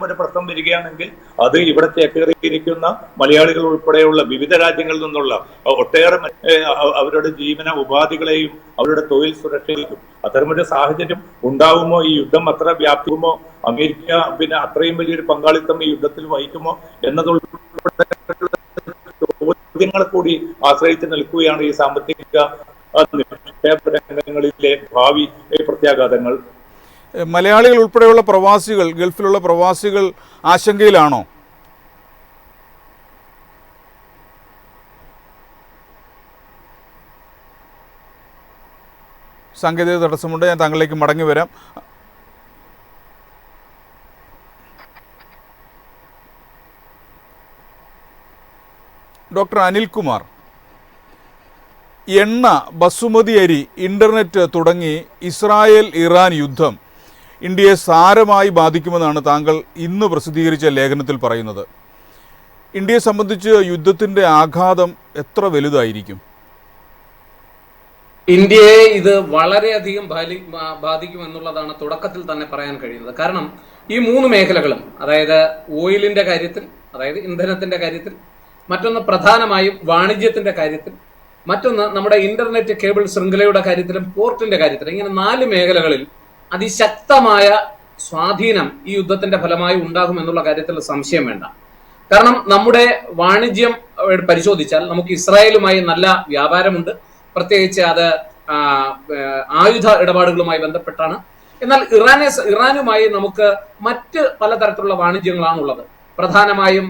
ഒരു പ്രശ്നം വരികയാണെങ്കിൽ അത് ഇവിടെ ചേക്കേറിയിരിക്കുന്ന മലയാളികൾ ഉൾപ്പെടെയുള്ള വിവിധ രാജ്യങ്ങളിൽ നിന്നുള്ള ഒട്ടേറെ അവരുടെ ജീവന ഉപാധികളെയും അവരുടെ തൊഴിൽ സുരക്ഷയിലേക്കും അത്തരമൊരു സാഹചര്യം ഉണ്ടാകുമോ? ഈ യുദ്ധം അത്ര വ്യാപിക്കുമോ? അമേരിക്ക പിന്നെ അത്രയും വലിയൊരു പങ്കാളിത്തം ഈ യുദ്ധത്തിൽ വഹിക്കുമോ എന്നതുൾപ്പെടെ ചോദ്യങ്ങളെ കൂടി ആശ്രയിച്ച് നിൽക്കുകയാണ് ഈ സാമ്പത്തിക നിക്ഷേപ രംഗങ്ങളിലെ ഭാവി പ്രത്യാഘാതങ്ങൾ. മലയാളികൾ ഉൾപ്പെടെയുള്ള പ്രവാസികൾ, ഗൾഫിലുള്ള പ്രവാസികൾ ആശങ്കയിലാണോ? സാങ്കേതിക തടസ്സമുണ്ട്, ഞാൻ താങ്കളിലേക്ക് മടങ്ങി വരാം. ഡോക്ടർ അനിൽകുമാർ, എണ്ണ, ബസുമതി അരി, ഇന്റർനെറ്റ് തുടങ്ങി ഇസ്രായേൽ ഇറാൻ യുദ്ധം ഇന്ത്യയെ സാരമായി ബാധിക്കുമെന്നാണ് താങ്കൾ ഇന്ന് പ്രസിദ്ധീകരിച്ച ലേഖനത്തിൽ പറയുന്നത്. ഇന്ത്യയെ സംബന്ധിച്ച് യുദ്ധത്തിൻ്റെ ആഘാതം എത്ര വലുതായിരിക്കും? ഇന്ത്യയെ ഇത് വളരെയധികം ബാധിക്കുമെന്നുള്ളതാണ് തുടക്കത്തിൽ തന്നെ പറയാൻ കഴിയുന്നത്. കാരണം ഈ മൂന്ന് മേഖലകളും, അതായത് ഓയിലിന്റെ കാര്യത്തിൽ, അതായത് ഇന്ധനത്തിന്റെ കാര്യത്തിൽ, മറ്റൊന്ന് പ്രധാനമായും വാണിജ്യത്തിന്റെ കാര്യത്തിൽ, മറ്റൊന്ന് നമ്മുടെ ഇന്റർനെറ്റ് കേബിൾ ശൃംഖലയുടെ കാര്യത്തിലും പോർട്ടിന്റെ കാര്യത്തിലും, ഇങ്ങനെ 4 മേഖലകളിൽ അതിശക്തമായ സ്വാധീനം ഈ യുദ്ധത്തിന്റെ ഫലമായി ഉണ്ടാകും എന്നുള്ള കാര്യത്തിൽ സംശയം വേണ്ട. കാരണം നമ്മുടെ വാണിജ്യം പരിശോധിച്ചാൽ നമുക്ക് ഇസ്രായേലുമായി നല്ല വ്യാപാരമുണ്ട്, പ്രത്യേകിച്ച് അത് ആയുധ ഇടപാടുകളുമായി ബന്ധപ്പെട്ടാണ്. എന്നാൽ ഇറാനുമായി നമുക്ക് മറ്റ് പലതരത്തിലുള്ള വാണിജ്യങ്ങളാണുള്ളത്. പ്രധാനമായും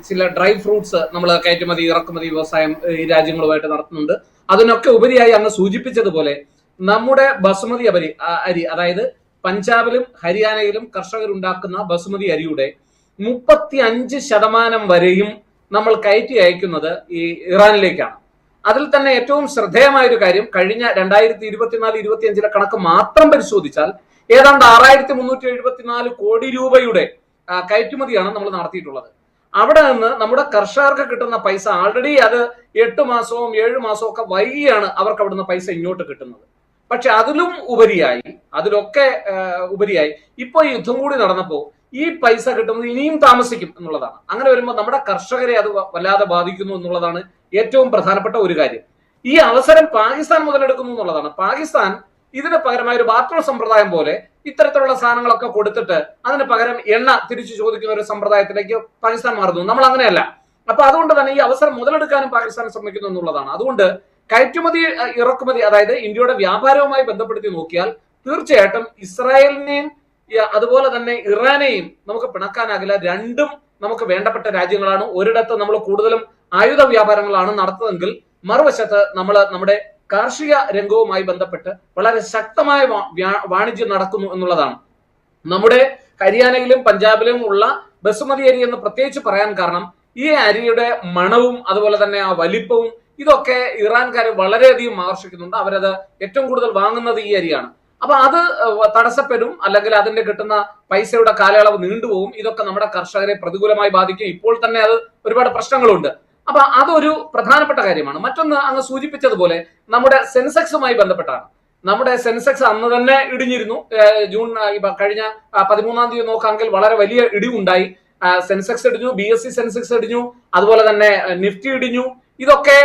ചില ഡ്രൈ ഫ്രൂട്ട്സ് നമ്മൾ കയറ്റുമതി ഇറക്കുമതി വ്യവസായം ഈ രാജ്യങ്ങളുമായിട്ട് നടത്തുന്നുണ്ട്. അതിനൊക്കെ ഉപരിയായി അങ്ങ് സൂചിപ്പിച്ചതുപോലെ നമ്മുടെ ബസുമതി അരി, അതായത് പഞ്ചാബിലും ഹരിയാനയിലും കർഷകരുണ്ടാക്കുന്ന ബസുമതി അരിയുടെ 35% വരെയും നമ്മൾ കയറ്റി അയക്കുന്നത് ഈ ഇറാനിലേക്കാണ്. അതിൽ തന്നെ ഏറ്റവും ശ്രദ്ധേയമായ ഒരു കാര്യം, കഴിഞ്ഞ 2024-25 കണക്ക് മാത്രം പരിശോധിച്ചാൽ ഏതാണ്ട് 6374 കോടി രൂപയുടെ കയറ്റുമതിയാണ് നമ്മൾ നടത്തിയിട്ടുള്ളത്. അവിടെ നിന്ന് നമ്മുടെ കർഷകർക്ക് കിട്ടുന്ന പൈസ ആൾറെഡി അത് 8 മാസവും 7 മാസവും ഒക്കെ വൈകിയാണ് അവർക്ക് അവിടുന്ന് പൈസ ഇങ്ങോട്ട് കിട്ടുന്നത്. പക്ഷെ അതിലൊക്കെ ഉപരിയായി ഇപ്പൊ ഈ യുദ്ധം കൂടി നടന്നപ്പോ ഈ പൈസ കിട്ടുന്നത് ഇനിയും താമസിക്കും എന്നുള്ളതാണ്. അങ്ങനെ വരുമ്പോൾ നമ്മുടെ കർഷകരെ അത് വല്ലാതെ ബാധിക്കുന്നു എന്നുള്ളതാണ് ഏറ്റവും പ്രധാനപ്പെട്ട ഒരു കാര്യം. ഈ അവസരം പാകിസ്ഥാൻ മുതലെടുക്കുന്നു എന്നുള്ളതാണ്. പാകിസ്ഥാൻ ഇതിന് പകരമായ ഒരു ബാത്റൂം സമ്പ്രദായം പോലെ ഇത്തരത്തിലുള്ള സാധനങ്ങളൊക്കെ കൊടുത്തിട്ട് അതിന് പകരം എണ്ണ തിരിച്ചു ചോദിക്കുന്ന ഒരു സമ്പ്രദായത്തിലേക്ക് പാകിസ്ഥാൻ മാറുന്നു. നമ്മൾ അങ്ങനെയല്ല. അപ്പൊ അതുകൊണ്ട് തന്നെ ഈ അവസരം മുതലെടുക്കാനും പാകിസ്ഥാൻ ശ്രമിക്കുന്നു എന്നുള്ളതാണ്. അതുകൊണ്ട് കയറ്റുമതി ഇറക്കുമതി, അതായത് ഇന്ത്യയുടെ വ്യാപാരവുമായി ബന്ധപ്പെടുത്തി നോക്കിയാൽ തീർച്ചയായിട്ടും ഇസ്രായേലിനെയും അതുപോലെ തന്നെ ഇറാനെയും നമുക്ക് പിണക്കാനാകില്ല. രണ്ടും നമുക്ക് വേണ്ടപ്പെട്ട രാജ്യങ്ങളാണ്. ഒരിടത്ത് നമ്മൾ കൂടുതലും ആയുധ വ്യാപാരങ്ങളാണ് നടത്തുന്നതെങ്കിൽ മറുവശത്ത് നമ്മൾ നമ്മുടെ കാർഷിക രംഗവുമായി ബന്ധപ്പെട്ട് വളരെ ശക്തമായ വാണിജ്യം നടക്കുന്നു എന്നുള്ളതാണ്. നമ്മുടെ ഹരിയാനയിലും പഞ്ചാബിലും ഉള്ള ബസുമതി അരി എന്ന് പ്രത്യേകിച്ച് പറയാൻ കാരണം ഈ അരിയുടെ മണവും അതുപോലെ തന്നെ ആ വലിപ്പവും ഇതൊക്കെ ഇറാൻകാർ വളരെയധികം ആകർഷിക്കുന്നുണ്ട്. അവരത് ഏറ്റവും കൂടുതൽ വാങ്ങുന്നത് ഈ അരിയാണ്. അപ്പൊ അത് തടസ്സപ്പെടും, അല്ലെങ്കിൽ അതിന്റെ കിട്ടുന്ന പൈസയുടെ കാലയളവ് നീണ്ടുപോകും. ഇതൊക്കെ നമ്മുടെ കർഷകരെ പ്രതികൂലമായി ബാധിക്കും. ഇപ്പോൾ തന്നെ അത് ഒരുപാട് പ്രശ്നങ്ങളുണ്ട്. അപ്പൊ അതൊരു പ്രധാനപ്പെട്ട കാര്യമാണ്. മറ്റൊന്ന് അങ്ങ് സൂചിപ്പിച്ചതുപോലെ നമ്മുടെ സെൻസെക്സുമായി ബന്ധപ്പെട്ടാണ്. നമ്മുടെ സെൻസെക്സ് അന്ന് തന്നെ ഇടിഞ്ഞിരുന്നു. ജൂൺ കഴിഞ്ഞ 13-ാം തീയതി നോക്കാമെങ്കിൽ വളരെ വലിയ ഇടിവുണ്ടായി. സെൻസെക്സ് ഇടിഞ്ഞു, BSE സെൻസെക്സ് ഇടിഞ്ഞു, അതുപോലെ തന്നെ നിഫ്റ്റി ഇടിഞ്ഞു. ഇതൊക്കെ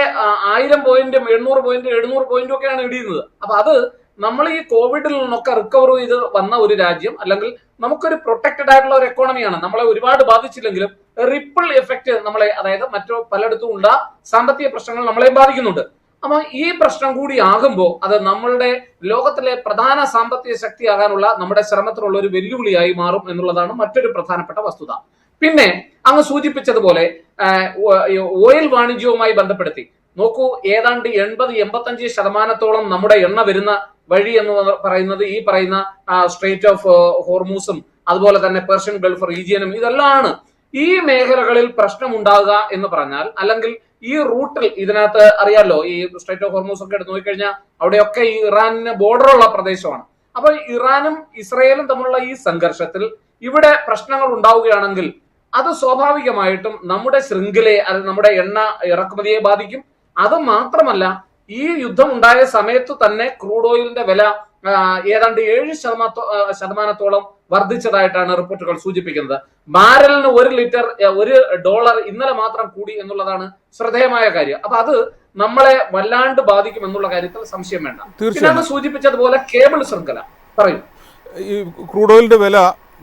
1000 പോയിന്റ്, 800 പോയിന്റ്, 700 പോയിന്റും ഒക്കെയാണ് ഇടിയുന്നത്. അപ്പൊ അത് നമ്മൾ ഈ കോവിഡിൽ നിന്നൊക്കെ റിക്കവർ ചെയ്ത് വന്ന ഒരു രാജ്യം, അല്ലെങ്കിൽ നമുക്കൊരു പ്രൊട്ടക്റ്റഡ് ആയിട്ടുള്ള ഒരു എക്കോണമിയാണ്. നമ്മളെ ഒരുപാട് ബാധിച്ചില്ലെങ്കിലും റിപ്പിൾ എഫക്ട് നമ്മളെ, അതായത് മറ്റു പലയിടത്തും ഉള്ള സാമ്പത്തിക പ്രശ്നങ്ങൾ നമ്മളെ ബാധിക്കുന്നുണ്ട്. അപ്പൊ ഈ പ്രശ്നം കൂടി ആകുമ്പോൾ അത് നമ്മളുടെ ലോകത്തിലെ പ്രധാന സാമ്പത്തിക ശക്തിയാകാനുള്ള നമ്മുടെ ശ്രമത്തിനുള്ള ഒരു വെല്ലുവിളിയായി മാറും എന്നുള്ളതാണ് മറ്റൊരു പ്രധാനപ്പെട്ട വസ്തുത. പിന്നെ അങ്ങ് സൂചിപ്പിച്ചതുപോലെ ഓയിൽ വാണിജ്യവുമായി ബന്ധപ്പെടുത്തി നോക്കൂ, ഏതാണ്ട് 80-85% നമ്മുടെ എണ്ണ വരുന്ന വഴി എന്ന് പറയുന്നത് ഈ പറയുന്ന സ്ട്രേറ്റ് ഓഫ് ഹോർമൂസും അതുപോലെ തന്നെ പേർഷ്യൻ ഗൾഫ് റീജിയനും ഇതെല്ലാമാണ്. ഈ മേഖലകളിൽ പ്രശ്നമുണ്ടാകുക എന്ന് പറഞ്ഞാൽ, അല്ലെങ്കിൽ ഈ റൂട്ടിൽ ഇതിനകത്ത് അറിയാലോ, ഈ സ്ട്രേറ്റ് ഓഫ് ഹോർമൂസ് ഒക്കെ എടുത്ത് നോക്കിക്കഴിഞ്ഞാൽ അവിടെയൊക്കെ ഈ ഇറാനിന് ബോർഡറുള്ള പ്രദേശമാണ്. അപ്പൊ ഇറാനും ഇസ്രയേലും തമ്മിലുള്ള ഈ സംഘർഷത്തിൽ ഇവിടെ പ്രശ്നങ്ങൾ ഉണ്ടാവുകയാണെങ്കിൽ അത് സ്വാഭാവികമായിട്ടും നമ്മുടെ ശൃംഖലയെ, അത് നമ്മുടെ എണ്ണ ഇറക്കുമതിയെ ബാധിക്കും. അത് മാത്രമല്ല, ഈ യുദ്ധം ഉണ്ടായ സമയത്ത് തന്നെ ക്രൂഡ് ഓയിലിന്റെ വില ഏതാണ്ട് 7% വർദ്ധിച്ചതായിട്ടാണ് റിപ്പോർട്ടുകൾ സൂചിപ്പിക്കുന്നത്. ബാരലിന് $1 ഇന്നലെ മാത്രം കൂടി എന്നുള്ളതാണ് ശ്രദ്ധേയമായ കാര്യം. അപ്പൊ അത് നമ്മളെ വല്ലാണ്ട് ബാധിക്കും എന്നുള്ള കാര്യത്തിൽ സംശയം വേണ്ട. പിന്നെ സൂചിപ്പിച്ചതുപോലെ കേബിൾ ശൃംഖല പറയും. ഈ ക്രൂഡ് ഓയിലിന്റെ വില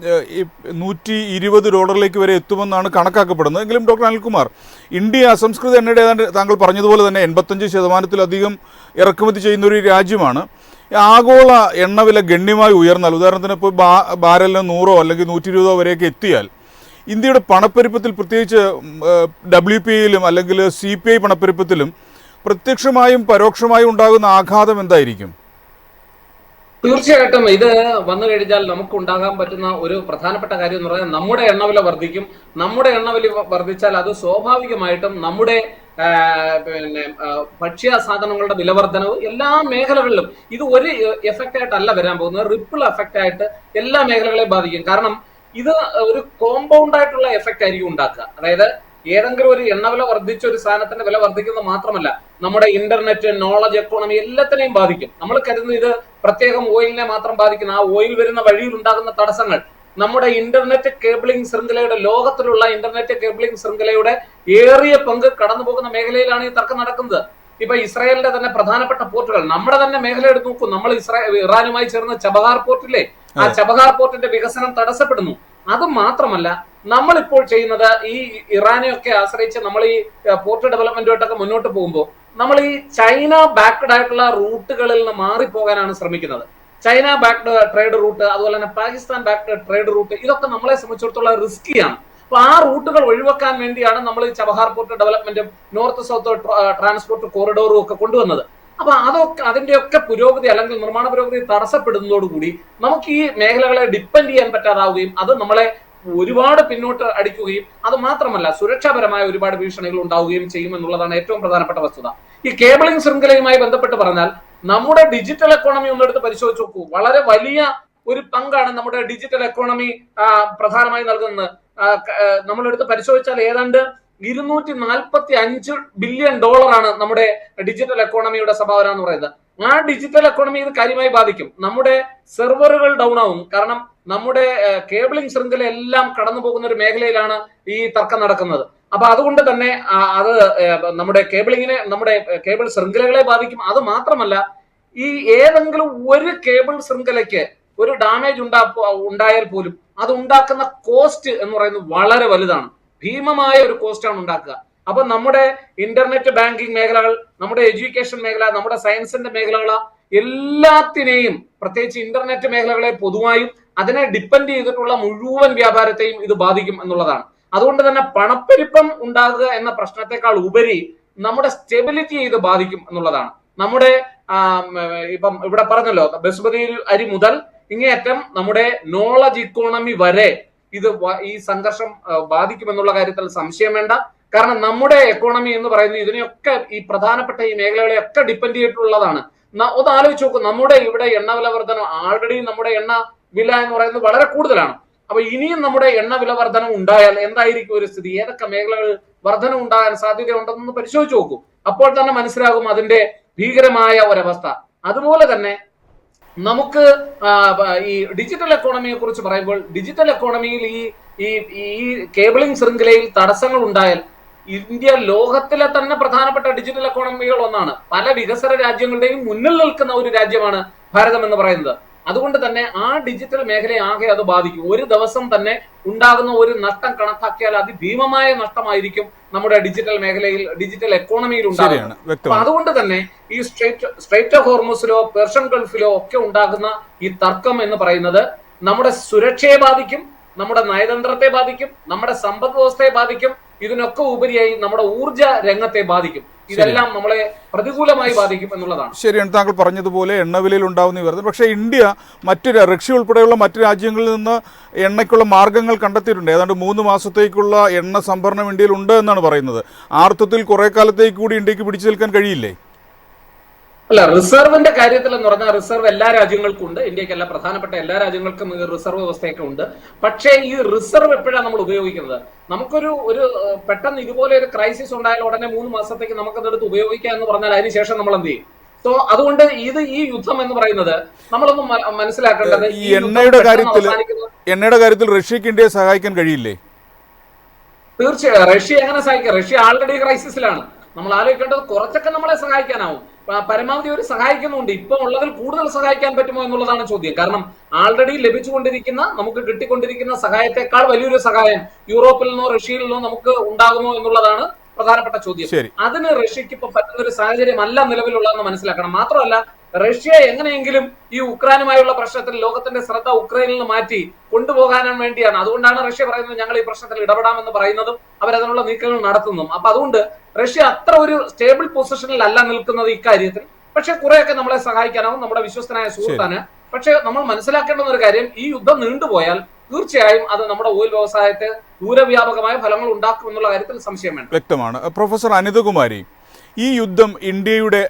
$120 വരെ എത്തുമെന്നാണ് കണക്കാക്കപ്പെടുന്നത്. എങ്കിലും ഡോക്ടർ അനിൽകുമാർ, ഇന്ത്യ അസംസ്കൃത എണ്ണയുടെ ഏതാണ്ട് താങ്കൾ പറഞ്ഞതുപോലെ തന്നെ 85% ഇറക്കുമതി ചെയ്യുന്ന ഒരു രാജ്യമാണ്. ആഗോള എണ്ണവില ഗണ്യമായി ഉയർന്നാൽ, ഉദാഹരണത്തിന് ഇപ്പോൾ ബാരലിന് 100 അല്ലെങ്കിൽ 120 വരെയൊക്കെ എത്തിയാൽ ഇന്ത്യയുടെ പണപ്പെരുപ്പത്തിൽ, പ്രത്യേകിച്ച് WPIയിലും അല്ലെങ്കിൽ CPI പണപ്പെരുപ്പത്തിലും പ്രത്യക്ഷമായും പരോക്ഷമായും ഉണ്ടാകുന്ന ആഘാതം എന്തായിരിക്കും? തീർച്ചയായിട്ടും ഇത് വന്നു കഴിഞ്ഞാൽ നമുക്ക് ഉണ്ടാകാൻ പറ്റുന്ന ഒരു പ്രധാനപ്പെട്ട കാര്യം എന്ന് പറഞ്ഞാൽ നമ്മുടെ എണ്ണവില വർദ്ധിക്കും. നമ്മുടെ എണ്ണവില വർദ്ധിച്ചാൽ അത് സ്വാഭാവികമായിട്ടും നമ്മുടെ ഭക്ഷ്യ സാധനങ്ങളുടെ വിലവർദ്ധനവ് എല്ലാ മേഖലകളിലും ഇത് ഒരു എഫക്റ്റ് ആയിട്ടല്ല വരാൻ പോകുന്നത്, റിപ്പിൾ എഫക്റ്റ് ആയിട്ട് എല്ലാ മേഖലകളെയും ബാധിക്കും. കാരണം ഇത് ഒരു കോമ്പൗണ്ട് ആയിട്ടുള്ള എഫക്റ്റ് ആയിരിക്കും ഉണ്ടാക്കുക. അതായത് ഏതെങ്കിലും ഒരു എണ്ണവില വർദ്ധിച്ച ഒരു സാധനത്തിന്റെ വില വർദ്ധിക്കുന്നത് മാത്രമല്ല, നമ്മുടെ ഇന്റർനെറ്റ്, നോളജ് എക്കോണമി എല്ലാത്തിനെയും ബാധിക്കും. നമ്മൾ കരുതുന്നത് ഇത് പ്രത്യേകം ഓയിലിനെ മാത്രം ബാധിക്കുന്ന, ആ ഓയിൽ വരുന്ന വഴിയിൽ ഉണ്ടാകുന്ന തടസ്സങ്ങൾ നമ്മുടെ ഇന്റർനെറ്റ് കേബിളിംഗ് ശൃംഖലയുടെ, ലോകത്തിലുള്ള ഇന്റർനെറ്റ് കേബിളിംഗ് ശൃംഖലയുടെ ഏറിയ പങ്ക് കടന്നു പോകുന്ന മേഖലയിലാണ് ഈ തർക്കം നടക്കുന്നത്. ഇപ്പൊ ഇസ്രായേലിന്റെ തന്നെ പ്രധാനപ്പെട്ട പോർട്ടുകൾ, നമ്മുടെ തന്നെ മേഖല എടുത്ത് നോക്കൂ. നമ്മൾ ഇറാനുമായി ചേർന്ന് ചബഹാർ പോർട്ടിലെ, ആ ചബഹാർ പോർട്ടിന്റെ വികസനം തടസ്സപ്പെടുന്നു. അത് മാത്രമല്ല, നമ്മളിപ്പോൾ ചെയ്യുന്നത് ഈ ഇറാനെയൊക്കെ ആശ്രയിച്ച് നമ്മൾ ഈ പോർട്ട് ഡെവലപ്മെന്റുമായിട്ടൊക്കെ മുന്നോട്ട് പോകുമ്പോൾ നമ്മൾ ഈ ചൈന ബാക്ക്ഡ് ആയിട്ടുള്ള റൂട്ടുകളിൽ നിന്ന് മാറിപ്പോകാനാണ് ശ്രമിക്കുന്നത്. ചൈന ബാക്ക്ഡ് ട്രേഡ് റൂട്ട്, അതുപോലെ തന്നെ പാകിസ്ഥാൻ ബാക്ക്ഡ് ട്രേഡ് റൂട്ട്, ഇതൊക്കെ നമ്മളെ സംബന്ധിച്ചിടത്തോളം റിസ്കിയാണ്. അപ്പൊ ആ റൂട്ടുകൾ ഒഴിവാക്കാൻ വേണ്ടിയാണ് നമ്മൾ ഈ ചബഹാർ പോർട്ട് ഡെവലപ്മെന്റും നോർത്ത് സൗത്ത് ട്രാൻസ്പോർട്ട് കോറിഡോറും ഒക്കെ കൊണ്ടുവന്നത്. അപ്പൊ അതൊക്കെ അതിന്റെയൊക്കെ പുരോഗതി അല്ലെങ്കിൽ നിർമ്മാണ പുരോഗതി തടസ്സപ്പെടുന്നതോടുകൂടി നമുക്ക് ഈ മേഖലകളെ ഡിപ്പെൻഡ് ചെയ്യാൻ പറ്റാതാവുകയും അത് നമ്മളെ ഒരുപാട് പിന്നോട്ട് അടിക്കുകയും അത് മാത്രമല്ല സുരക്ഷാപരമായ ഒരുപാട് ഭീഷണികൾ ഉണ്ടാവുകയും ചെയ്യുമെന്നുള്ളതാണ് ഏറ്റവും പ്രധാനപ്പെട്ട വസ്തുത. ഈ കേബിളിംഗ് ശൃംഖലയുമായി ബന്ധപ്പെട്ട് പറഞ്ഞാൽ നമ്മുടെ ഡിജിറ്റൽ എക്കോണമി ഒന്നെടുത്ത് പരിശോധിച്ച് നോക്കൂ. വളരെ വലിയ ഒരു പങ്കാണ് നമ്മുടെ ഡിജിറ്റൽ എക്കോണമി പ്രധാനമായി നൽകുന്നത്. നമ്മളെടുത്ത് പരിശോധിച്ചാൽ ഏതാണ്ട് $245 ബില്യൺ നമ്മുടെ ഡിജിറ്റൽ എക്കോണമിയുടെ സംഭാവന എന്ന് പറയുന്നത്. ആ ഡിജിറ്റൽ എക്കോണമി ഇത് കാര്യമായി ബാധിക്കും. നമ്മുടെ സെർവറുകൾ ഡൗൺ ആവും. കാരണം നമ്മുടെ കേബിളിംഗ് ശൃംഖല എല്ലാം കടന്നു പോകുന്ന ഒരു മേഖലയിലാണ് ഈ തർക്കം നടക്കുന്നത്. അപ്പൊ അതുകൊണ്ട് തന്നെ അത് നമ്മുടെ കേബിളിങ്ങിനെ, നമ്മുടെ കേബിൾ ശൃംഖലകളെ ബാധിക്കും. അത് മാത്രമല്ല, ഈ ഏതെങ്കിലും ഒരു കേബിൾ ശൃംഖലയ്ക്ക് ഒരു ഡാമേജ് ഉണ്ടായാൽ പോലും അത് ഉണ്ടാക്കുന്ന കോസ്റ്റ് എന്ന് പറയുന്നത് വളരെ വലുതാണ്. ഭീമമായ ഒരു കോസ്റ്റാണ് ഉണ്ടാക്കുക. അപ്പൊ നമ്മുടെ ഇന്റർനെറ്റ് ബാങ്കിങ് മേഖലകൾ, നമ്മുടെ എഡ്യൂക്കേഷൻ മേഖല, നമ്മുടെ സയൻസിന്റെ മേഖലകൾ എല്ലാത്തിനെയും, പ്രത്യേകിച്ച് ഇന്റർനെറ്റ് മേഖലകളെ പൊതുവായും അതിനെ ഡിപ്പെൻഡ് ചെയ്തിട്ടുള്ള മുഴുവൻ വ്യാപാരത്തെയും ഇത് ബാധിക്കും എന്നുള്ളതാണ്. അതുകൊണ്ട് തന്നെ പണപ്പെരുപ്പം ഉണ്ടാകുക എന്ന പ്രശ്നത്തെക്കാൾ ഉപരി നമ്മുടെ സ്റ്റെബിലിറ്റിയെ ഇത് ബാധിക്കും എന്നുള്ളതാണ്. നമ്മുടെ ഇപ്പം ഇവിടെ പറഞ്ഞല്ലോ, ബസുമതി അരി മുതൽ ഇങ്ങേയറ്റം നമ്മുടെ നോളജ് ഇക്കോണമി വരെ ഇത് ഈ സംഘർഷം ബാധിക്കുമെന്നുള്ള കാര്യത്തിൽ സംശയം വേണ്ട. കാരണം നമ്മുടെ എക്കോണമി എന്ന് പറയുന്നത് ഇതിനെയൊക്കെ, ഈ പ്രധാനപ്പെട്ട ഈ മേഖലകളെയൊക്കെ ഡിപ്പെൻഡ് ചെയ്തിട്ടുള്ളതാണ്. ഒന്ന് ആലോചിച്ച് നോക്കും, നമ്മുടെ ഇവിടെ എണ്ണ വില വർധനം, ആൾറെഡി നമ്മുടെ എണ്ണ വില എന്ന് പറയുന്നത് വളരെ കൂടുതലാണ്. അപ്പൊ ഇനിയും നമ്മുടെ എണ്ണ വില വർധനം ഉണ്ടായാൽ എന്തായിരിക്കും ഒരു സ്ഥിതി, ഏതൊക്കെ മേഖലകൾ വർധനം ഉണ്ടാകാൻ സാധ്യതയുണ്ടെന്ന് പരിശോധിച്ച് നോക്കൂ. അപ്പോൾ തന്നെ മനസ്സിലാകും അതിന്റെ ഭീകരമായ ഒരവസ്ഥ. അതുപോലെ തന്നെ നമുക്ക് ഈ ഡിജിറ്റൽ എക്കോണമിയെ കുറിച്ച് പറയുമ്പോൾ, ഡിജിറ്റൽ എക്കോണമിയിൽ ഈ കേബിളിംഗ് ശൃംഖലയിൽ തടസ്സങ്ങൾ ഉണ്ടായാൽ ഇന്ത്യ ലോകത്തിലെ തന്നെ പ്രധാനപ്പെട്ട ഡിജിറ്റൽ എക്കോണമികൾ ഒന്നാണ്. പല വികസന രാജ്യങ്ങളുടെയും മുന്നിൽ നിൽക്കുന്ന ഒരു രാജ്യമാണ് ഭാരതം എന്ന് പറയുന്നത്. അതുകൊണ്ട് തന്നെ ആ ഡിജിറ്റൽ മേഖലയെ ആകെ അത് ബാധിക്കും. ഒരു ദിവസം തന്നെ ഉണ്ടാകുന്ന ഒരു നഷ്ടം കണക്കാക്കിയാൽ അതിഭീമമായ നഷ്ടമായിരിക്കും നമ്മുടെ ഡിജിറ്റൽ മേഖലയിൽ, ഡിജിറ്റൽ എക്കോണമിയിൽ ഉണ്ടാകുന്നത്. അതുകൊണ്ട് തന്നെ ഈ സ്ട്രേറ്റ് ഓഫ് ഹോർമുസിലോ പേർഷ്യൻ ഗൾഫിലോ ഒക്കെ ഉണ്ടാകുന്ന ഈ തർക്കം എന്ന് പറയുന്നത് നമ്മുടെ സുരക്ഷയെ ബാധിക്കും, നമ്മുടെ നയതന്ത്രത്തെ ബാധിക്കും, നമ്മുടെ സമ്പദ് വ്യവസ്ഥയെ ബാധിക്കും, ഇതിനൊക്കെ ഉപരിയായി നമ്മുടെ ഊർജ രംഗത്തെ ബാധിക്കും. ഇതെല്ലാം നമ്മളെ പ്രതികൂലമായി ബാധിക്കും എന്നുള്ളതാണ്. ശരിയാണ്, താങ്കൾ പറഞ്ഞതുപോലെ എണ്ണവിലയിൽ ഉണ്ടാവുന്ന വർധന. പക്ഷേ ഇന്ത്യ റഷ്യ ഉൾപ്പെടെയുള്ള മറ്റു രാജ്യങ്ങളിൽ നിന്ന് എണ്ണയ്ക്കുള്ള മാർഗങ്ങൾ കണ്ടെത്തിയിട്ടുണ്ട്. ഏതാണ്ട് 3 മാസത്തേക്കുള്ള എണ്ണ സംഭരണം ഇന്ത്യയിൽ ഉണ്ട് എന്നാണ് പറയുന്നത്. ആർത്ഥത്തിൽ കുറെ കാലത്തേക്ക് കൂടി ഇന്ത്യക്ക് പിടിച്ചു നിൽക്കാൻ കഴിയില്ലേ? അല്ല, റിസർവിന്റെ കാര്യത്തിൽ എന്ന് പറഞ്ഞാൽ റിസർവ് എല്ലാ രാജ്യങ്ങൾക്കും ഉണ്ട്. ഇന്ത്യക്കല്ല, പ്രധാനപ്പെട്ട എല്ലാ രാജ്യങ്ങൾക്കും റിസർവ് വ്യവസ്ഥയൊക്കെ ഉണ്ട്. പക്ഷേ ഈ റിസർവ് എപ്പോഴാണ് നമ്മൾ ഉപയോഗിക്കുന്നത്? നമുക്കൊരു പെട്ടെന്ന് ഇതുപോലെ ഒരു ക്രൈസിസ് ഉണ്ടായാൽ ഉടനെ 3 മാസത്തേക്ക് നമുക്കതെടുത്ത് ഉപയോഗിക്കാം എന്ന് പറഞ്ഞാൽ അതിനുശേഷം നമ്മൾ എന്ത് ചെയ്യും? സോ അതുകൊണ്ട് ഈ യുദ്ധം എന്ന് പറയുന്നത് നമ്മളൊന്ന് മനസ്സിലാക്കേണ്ടത്, ഈ എണ്ണയുടെ കാര്യത്തിൽ റഷ്യക്ക് ഇന്ത്യയെ സഹായിക്കാൻ കഴിയില്ലേ? തീർച്ചയായും റഷ്യ എങ്ങനെ സഹായിക്കാം? റഷ്യ ആൾറെഡി ക്രൈസിസിലാണ്. നമ്മൾ ആലോചിക്കേണ്ടത് കുറച്ചൊക്കെ നമ്മളെ സഹായിക്കാനാവും. പരമാവധി അവർ സഹായിക്കുന്നുണ്ട്. ഇപ്പൊ ഉള്ളതിൽ കൂടുതൽ സഹായിക്കാൻ പറ്റുമോ എന്നുള്ളതാണ് ചോദ്യം. കാരണം ആൾറെഡി ലഭിച്ചുകൊണ്ടിരിക്കുന്ന, നമുക്ക് കിട്ടിക്കൊണ്ടിരിക്കുന്ന സഹായത്തെക്കാൾ വലിയൊരു സഹായം യൂറോപ്പിൽ നിന്നോ റഷ്യയിൽ നിന്നോ നമുക്ക് ഉണ്ടാകുമോ എന്നുള്ളതാണ് പ്രധാനപ്പെട്ട ചോദ്യം. അതിന് റഷ്യക്ക് ഇപ്പൊ പറ്റുന്ന ഒരു സാഹചര്യം അല്ല നിലവിലുള്ളതെന്ന് മനസ്സിലാക്കണം. മാത്രമല്ല, റഷ്യ എങ്ങനെയെങ്കിലും ഈ ഉക്രൈനുമായുള്ള പ്രശ്നത്തിൽ ലോകത്തിന്റെ ശ്രദ്ധ ഉക്രൈനിൽ നിന്ന് മാറ്റി കൊണ്ടുപോകാൻ വേണ്ടിയാണ്. അതുകൊണ്ടാണ് റഷ്യ പറയുന്നത് ഞങ്ങൾ ഈ പ്രശ്നത്തിൽ ഇടപെടാമെന്ന് പറയുന്നതും അവരതിനുള്ള നീക്കങ്ങൾ നടത്തുന്നതും. അപ്പൊ അതുകൊണ്ട് റഷ്യ അത്ര ഒരു സ്റ്റേബിൾ പൊസിഷനിൽ അല്ല നിൽക്കുന്നത് ഇക്കാര്യത്തിൽ. പക്ഷെ കുറെയൊക്കെ നമ്മളെ സഹായിക്കാനാവും, നമ്മുടെ വിശ്വസ്തനായ സുഹൃത്താണ്. പക്ഷെ നമ്മൾ മനസ്സിലാക്കേണ്ടുന്ന ഒരു കാര്യം, ഈ യുദ്ധം നീണ്ടുപോയാൽ തീർച്ചയായും അത് നമ്മുടെ ഓയിൽ വ്യവസായത്തെ ദൂരവ്യാപകമായ ഫലങ്ങൾ ഉണ്ടാക്കും എന്നുള്ള കാര്യത്തിൽ സംശയം വേണ്ട. വ്യക്തമാണ്. പ്രൊഫസർ അനിതകുമാരി, ഈ യുദ്ധം ഇന്ത്യയുടെ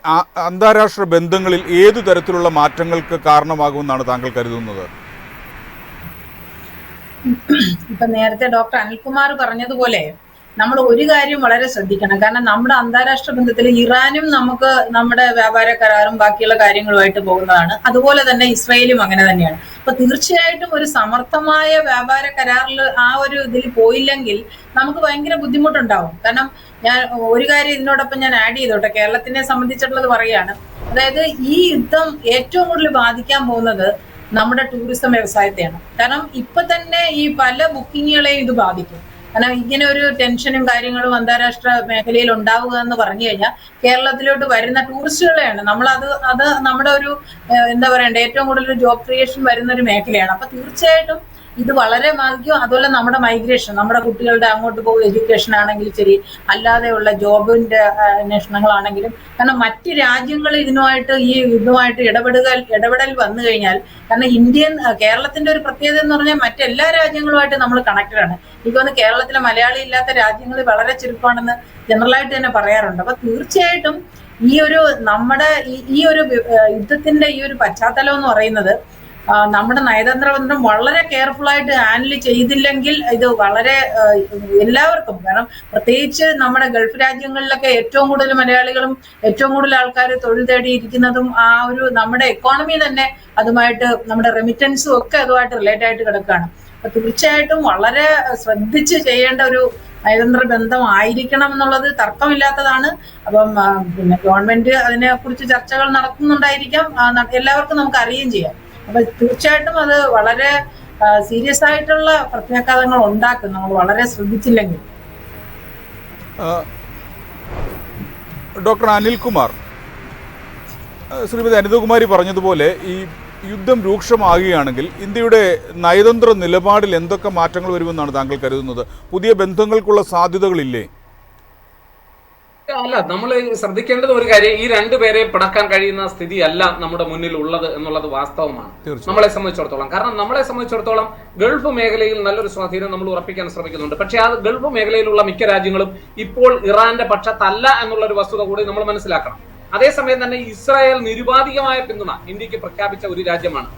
അന്താരാഷ്ട്ര ബന്ധങ്ങളിൽ ഏതു തരത്തിലുള്ള മാറ്റങ്ങൾക്ക് കാരണമാകുമെന്നാണ് താങ്കൾ കരുതുന്നത്? ഇപ്പൊ നേരത്തെ ഡോക്ടർ അനിൽകുമാർ പറഞ്ഞതുപോലെ നമ്മൾ ഒരു കാര്യം വളരെ ശ്രദ്ധിക്കണം. കാരണം നമ്മുടെ അന്താരാഷ്ട്ര ബന്ധത്തിൽ ഇറാനും നമുക്ക് നമ്മുടെ വ്യാപാര കരാറും ബാക്കിയുള്ള കാര്യങ്ങളുമായിട്ട് പോകുന്നതാണ്. അതുപോലെ തന്നെ ഇസ്രായേലും അങ്ങനെ തന്നെയാണ്. അപ്പൊ തീർച്ചയായിട്ടും ഒരു സമർത്ഥമായ വ്യാപാര കരാറിൽ ആ ഒരു ഇതിൽ പോയില്ലെങ്കിൽ നമുക്ക് ഭയങ്കര ബുദ്ധിമുട്ടുണ്ടാവും. കാരണം ഞാൻ ഒരു കാര്യം ഇതിനോടൊപ്പം ഞാൻ ആഡ് ചെയ്തോട്ടെ, കേരളത്തിനെ സംബന്ധിച്ചിട്ടുള്ളത് പറയാണ്. അതായത് ഈ യുദ്ധം ഏറ്റവും കൂടുതൽ ബാധിക്കാൻ പോകുന്നത് നമ്മുടെ ടൂറിസം വ്യവസായത്തെയാണ്. കാരണം ഇപ്പൊ തന്നെ ഈ പല ബുക്കിങ്ങുകളെയും ഇത് ബാധിക്കും. കാരണം ഇങ്ങനെ ഒരു ടെൻഷനും കാര്യങ്ങളും അന്താരാഷ്ട്ര മേഖലയിൽ ഉണ്ടാവുക എന്ന് പറഞ്ഞു കഴിഞ്ഞാൽ കേരളത്തിലോട്ട് വരുന്ന ടൂറിസ്റ്റുകളെയാണ് അത് നമ്മുടെ ഒരു എന്താ പറയണ്ടേ, ഏറ്റവും കൂടുതൽ ജോബ് ക്രിയേഷൻ വരുന്ന ഒരു മേഖലയാണ്. അപ്പൊ തീർച്ചയായിട്ടും ഇത് വളരെ ബാധിക്കും. അതുപോലെ നമ്മുടെ മൈഗ്രേഷൻ, നമ്മുടെ കുട്ടികളുടെ അങ്ങോട്ട് പോകുന്ന എഡ്യൂക്കേഷൻ ആണെങ്കിലും ശരി, അല്ലാതെയുള്ള ജോബിന്റെ അന്വേഷണങ്ങളാണെങ്കിലും. കാരണം മറ്റ് രാജ്യങ്ങൾ ഇതുമായിട്ട് ഇടപെടൽ വന്നു കഴിഞ്ഞാൽ, കാരണം കേരളത്തിന്റെ ഒരു പ്രത്യേകത എന്ന് പറഞ്ഞാൽ മറ്റെല്ലാ രാജ്യങ്ങളുമായിട്ട് നമ്മൾ കണക്റ്റഡ് ആണ്. എനിക്ക് തോന്നുന്നു കേരളത്തിലെ മലയാളി ഇല്ലാത്ത രാജ്യങ്ങൾ വളരെ ചുരുക്കമാണെന്ന് ജനറലായിട്ട് തന്നെ പറയാറുണ്ട്. അപ്പൊ തീർച്ചയായിട്ടും നമ്മുടെ ഈ ഒരു യുദ്ധത്തിന്റെ ഈ ഒരു പശ്ചാത്തലം എന്ന് പറയുന്നത് നമ്മുടെ നയതന്ത്ര ബന്ധം വളരെ കെയർഫുൾ ആയിട്ട് ഹാൻഡിൽ ചെയ്തില്ലെങ്കിൽ ഇത് വളരെ എല്ലാവർക്കും, കാരണം പ്രത്യേകിച്ച് നമ്മുടെ ഗൾഫ് രാജ്യങ്ങളിലൊക്കെ ഏറ്റവും കൂടുതൽ മലയാളികളും ഏറ്റവും കൂടുതൽ ആൾക്കാർ തൊഴിൽ തേടിയിരിക്കുന്നതും ആ ഒരു നമ്മുടെ എക്കോണമി തന്നെ അതുമായിട്ട്, നമ്മുടെ റെമിറ്റൻസും ഒക്കെ അതുമായിട്ട് റിലേറ്റ് ആയിട്ട് കിടക്കുകയാണ്. അപ്പൊ തീർച്ചയായിട്ടും വളരെ ശ്രദ്ധിച്ച് ചെയ്യേണ്ട ഒരു നയതന്ത്ര ബന്ധമായിരിക്കണം എന്നുള്ളത് തർക്കമില്ലാത്തതാണ്. അപ്പം പിന്നെ ഗവൺമെന്റ് അതിനെ കുറിച്ച് ചർച്ചകൾ നടത്തുന്നുണ്ടായിരിക്കാം, എല്ലാവർക്കും നമുക്ക് അറിയുകയും ചെയ്യാം. അപ്പൊ തീർച്ചയായിട്ടും അത് വളരെ സീരിയസ് ആയിട്ടുള്ള പ്രത്യാഘാതങ്ങൾ ഉണ്ടാക്കും നമ്മൾ വളരെ ശ്രദ്ധിച്ചില്ലെങ്കിൽ. ഡോക്ടർ അനിൽകുമാർ, ശ്രീമതി അനിതകുമാരി പറഞ്ഞതുപോലെ ഈ യുദ്ധം രൂക്ഷമാകുകയാണെങ്കിൽ ഇന്ത്യയുടെ നയതന്ത്ര നിലപാടിൽ എന്തൊക്കെ മാറ്റങ്ങൾ വരുമെന്നാണ് താങ്കൾ കരുതുന്നത്? പുതിയ ബന്ധങ്ങൾക്കുള്ള സാധ്യതകളില്ലേ? അല്ല, നമ്മൾ ശ്രദ്ധിക്കേണ്ടത് ഒരു കാര്യം, ഈ രണ്ടുപേരെ പിണക്കാൻ കഴിയുന്ന സ്ഥിതി അല്ല നമ്മുടെ മുന്നിൽ ഉള്ളത് എന്നുള്ളത് വാസ്തവമാണ് നമ്മളെ സംബന്ധിച്ചിടത്തോളം. കാരണം നമ്മളെ സംബന്ധിച്ചിടത്തോളം ഗൾഫ് മേഖലയിൽ നല്ലൊരു സ്വാധീനം നമ്മൾ ഉറപ്പിക്കാൻ ശ്രമിക്കുന്നുണ്ട്. പക്ഷേ ആ ഗൾഫ് മേഖലയിലുള്ള മിക്ക രാജ്യങ്ങളും ഇപ്പോൾ ഇറാന്റെ പക്ഷത്തല്ല എന്നുള്ള ഒരു വസ്തുത കൂടി നമ്മൾ മനസ്സിലാക്കണം. അതേസമയം തന്നെ ഇസ്രായേൽ നിരുപാധികമായ പിന്തുണ ഇന്ത്യക്ക് പ്രഖ്യാപിച്ച ഒരു രാജ്യമാണ്.